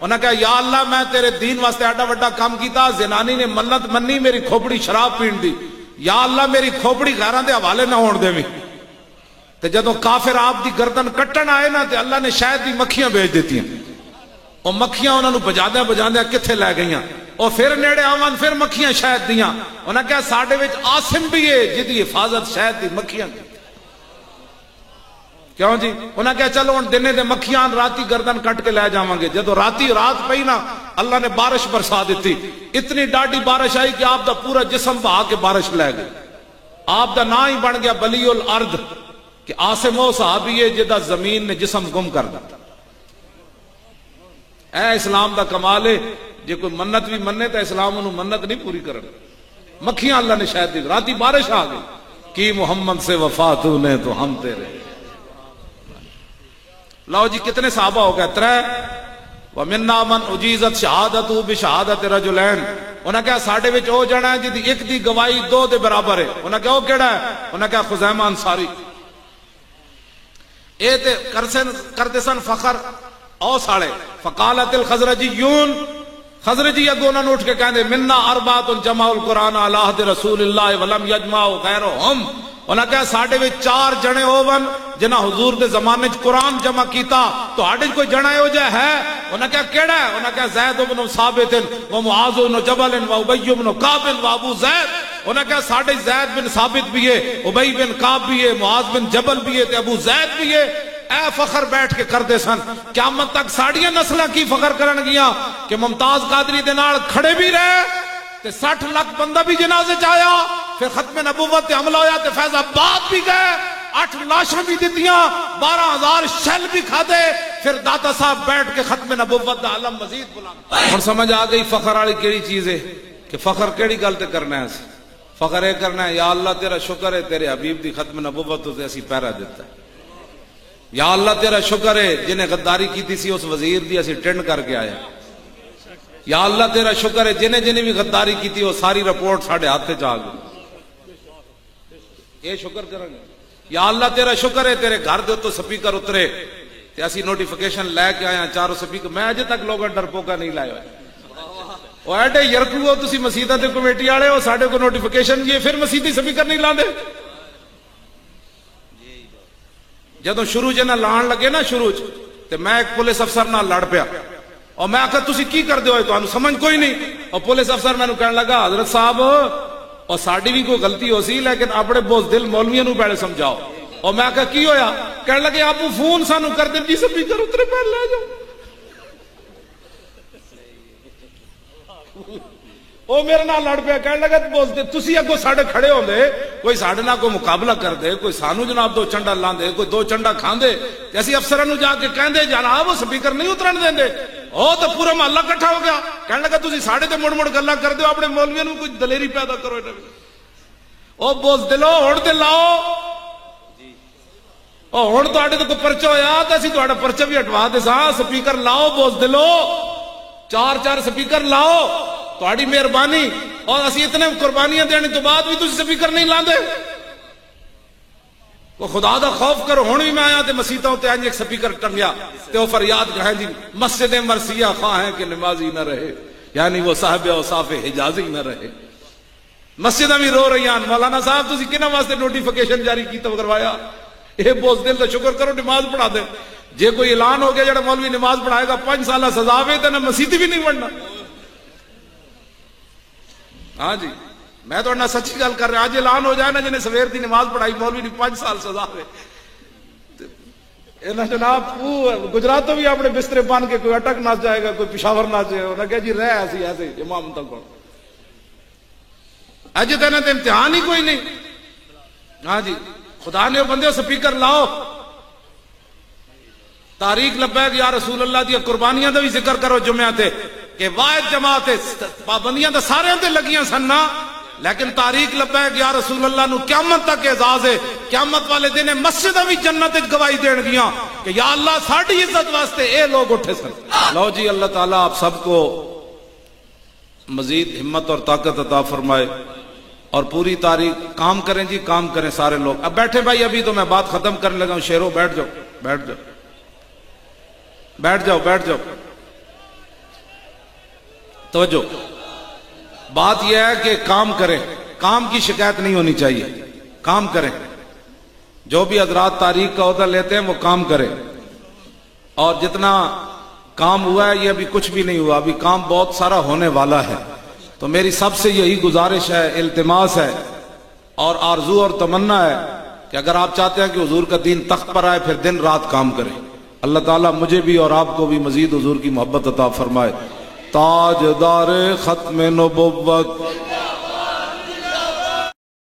انہاں کہا یا اللہ میں تیرے دین واسطے ایڈا وڈا کام کیتا زنانی نے منت منی میری کھوپڑی شراب پین دی یا اللہ میری کھوپڑی غیراں دے حوالے نہ ہون دے تے جدو کافر آپ دی گردن کٹن آئے نا تے اللہ نے شاید دی مکھیاں بھیج دیتی ہیں اور مکھیاں انہوں نے بجاندے کتھے لے گئیاں اور پھر نیڑے آوان پھر مکھیاں شاید دیاں انہاں کہا ساڈے وچ عاصم بھی ہے جدی حفاظت شاید دی مکھیاں کی کیوں جی انہاں کہا چلو ان دنے دے مکھیاں راتی گردن کٹ کے لے جاواں گے جدو راتی رات پئی نا اللہ نے بارش برسا دیتی اتنی ڈاڈی بارش آئی کہ آپ دا پورا جسم بہا کے بارش لے گئی آپ دا نا ہی بن گیا بلی الارض کہ عاصم وہ صحابی ہے جدا زمین نے جسم گم کر دا اے اسلام دا کمال ہے جے کوئی منت بھی مننے تو اسلام انہوں منت نہیں پوری کرنا مکھیاں اللہ نے شاید دی راتی بارش آ گئی کی محمد سے وفا تو نے تو ہم تیرے لو جی کتنے صحابہ ہو گئے 3 وَمِنَّا مَنْ اُجِیزَتْ شَهَادَتُهُ بِشَهَادَةِ رَجُلَيْنِ انہاں کہا ساڈے وچ او جنا ہے جدی ایک دی گواہی 2 دے برابر ہے انہاں کہا او کیڑا ہے انہاں کہا خزیمہ انصاری اے تے کرتے سن فخر او ساڑے فقالت الخزرجیون خزرجی اگوں نہ اٹھ کے کہندے منا 4 جمع القرآن علی عہد رسول اللہ ولم یجمع غیرهم انہاں کہا ساڑھے وچ 4 جنے ہوون جنہاں حضور دے زمانے چ قرآن جمع کیتا تو ہاڑے کوئی جنا ہو جائے ہے؟ انہاں کہا کیڑا ہے؟ انہاں کہا زید بن ثابت و معاذ بن جبل و ابی بن کعب و ابو زید. انہاں کہا ساڑھے زید بن ثابت بھی ہے، ابی بن کعب بھی ہے، معاذ بن جبل بھی ہے تے ابو زید بھی ہے. اے فخر بیٹھ کے کر دے سن. قیامت تک ساڑیاں نسلیں کی فخر کرن گیاں کہ ممتاز قادری دے نال کھڑے بھی رہے تے 60 لاکھ بندہ بھی جنازے چایا، پھر ختم نبوت تے حملہ ہویا تے فیض آباد بھی گئے، 8 لاشاں بھی دیتیاں، 12,000 شل بھی کھا دے، پھر داتا صاحب بیٹھ کے ختم نبوت دا علم مزید بلند. اور سمجھ آ گئی فخر والی کیڑی چیز ہے کہ فخر کیڑی گل تے کرنا ہے. فخر یہ کرنا ہے یا اللہ تیرا شکر ہے تیرے حبیب دی ختم نبوت تے اسی پہرا دیتا ہے. یا اللہ تیرا شکر ہے جنہیں غداری کی تھی سی اس وزیر دی اسی ٹینڈ کر کے آئے. یا اللہ تیرا شکر ہے جنہیں بھی غداری کی تھی وہ ساری رپورٹ ساڑھے ہاتھے چاہ گئی. یہ شکر کریں گے. یا اللہ تیرا شکر ہے تیرے گھر دے تو سپیکر اترے تے اسی نوٹیفیکیشن لے کے آیا 4 سپیکر. میں اجے تک لوگوں ڈرپوکا نہیں لائے ہوئے. وہ ایڈے یرکو ہو تسی مسیدہ دے کمیٹی والے ہو ساڑھے کو نوٹیفیکیشن جی پھر مسیدی سپیکر نہیں لاندے. جدوں شروع جنا لان لگے نا شروع تے میں ایک پولیس افسر نال لڑ پیا اور میں آخر تسی کی کر دے ہوئے تو سمجھ کوئی نہیں. اور پولیس افسر میں کہنے لگا حضرت صاحب اور ساڑی بھی کوئی غلطی ہو سی لیکن اپنے بوز دل مولویوں نو پہلے سمجھاؤ. اور میں آخر کی ہویا؟ کہنے لگے آپ فون سانو کر دیں جی سپیکر اترے پہلے لے جاؤ. وہ میرے نال لڑ پیا کہنے لگا بوز دے تسی اگوں ساڑے کھڑے ہوندے کوئی ساڑے نال کوئی مقابلہ کر دے کوئی سانو جناب 2 چنڈا لاندے کوئی 2 چنڈا کھاندے ایسی افسران نو جا کے کہندے جناب وہ سپیکر نہیں اترن دیندے. او تو پورا محلہ کٹھا ہو گیا. کہنے لگا تسی ساڑے تے مڑ مڑ گلاں کر دیو اپنے مولویوں نو کوئی دلیری پیدا کرو. او بوز دلو ہن تے لاؤ او ہن تہاڈے تے کوئی پرچہ ہویا تے اسی تہاڈا پرچہ بھی ہٹوا دے ساں. سپیکر لاؤ بوز دلو 4 سپیکر لاؤ تہاڈی مہربانی. اور اسی اتنے قربانیاں دینے تو بعد بھی تسی سپیکر نہیں لاندے. وہ خدا دا خوف کرو. ہن بھی میں آیا تے مسیتوں تے ایک سپیکر ٹنگیا تے او فریاد کہیں جی مسجد مرثیہ خواہ ہیں کہ نمازی نہ رہے یعنی وہ صاحب اوصاف حجازی نہ رہے. مسجداں بھی رو رہی ہیں مولانا صاحب تسی کنا واسطے نوٹیفیکیشن جاری کیتا کروایا؟ اے بوز دل دا شکر کرو نماز پڑھا دے. جے کوئی اعلان ہو گیا جڑا مولوی نماز پڑھائے گا 5 سالہ سزا وے تے نہ مسیتی بھی نہیں بننا. ہاں جی میں تو سچی گل کر رہا. آج اعلان ہو جائے نا جنہیں سویر دی نماز پڑھائی مولوی نے 5 سال سزا ہے. جناب گجرات تو بھی اپنے بسترے بان کے کوئی اٹک نہ جائے گا کوئی پشاور نہ جائے. انہیں کہا جی رہ ایسی ایسے امام تک اج تین امتحان ہی کوئی نہیں. ہاں جی خدا نے بندے سپیکر لاؤ تاریخ لبیک یا رسول اللہ دی قربانیاں دا بھی ذکر کرو جمعہ تے کہ واحد جماعت پابندیاں تے سارے تے لگیاں سن نا لیکن تاریخ لبیک یا رسول اللہ نو قیامت تک اعزاز ہے. قیامت والے دن مسجداں بھی جنت وچ گواہی دین گیاں کہ یا اللہ ساڈی عزت واسطے اے لوگ اٹھے سن. لو جی اللہ تعالیٰ آپ سب کو مزید ہمت اور طاقت عطا فرمائے اور پوری تاریخ کام کریں جی کام کریں سارے لوگ. اب بیٹھے بھائی ابھی تو میں بات ختم کرنے لگا ہوں. شیرو بیٹھ جاؤ بیٹھ جاؤ بیٹھ جاؤ بیٹھ جاؤ. توجہ بات یہ ہے کہ کام کریں. کام کی شکایت نہیں ہونی چاہیے. کام کریں. جو بھی حضرات تاریخ کا عہدہ لیتے ہیں وہ کام کریں. اور جتنا کام ہوا ہے یہ ابھی کچھ بھی نہیں ہوا. ابھی کام بہت سارا ہونے والا ہے. تو میری سب سے یہی گزارش ہے التماس ہے اور آرزو اور تمنا ہے کہ اگر آپ چاہتے ہیں کہ حضور کا دین تخت پر آئے پھر دن رات کام کریں. اللہ تعالیٰ مجھے بھی اور آپ کو بھی مزید حضور کی محبت عطا فرمائے. تاجدار ختم نبوت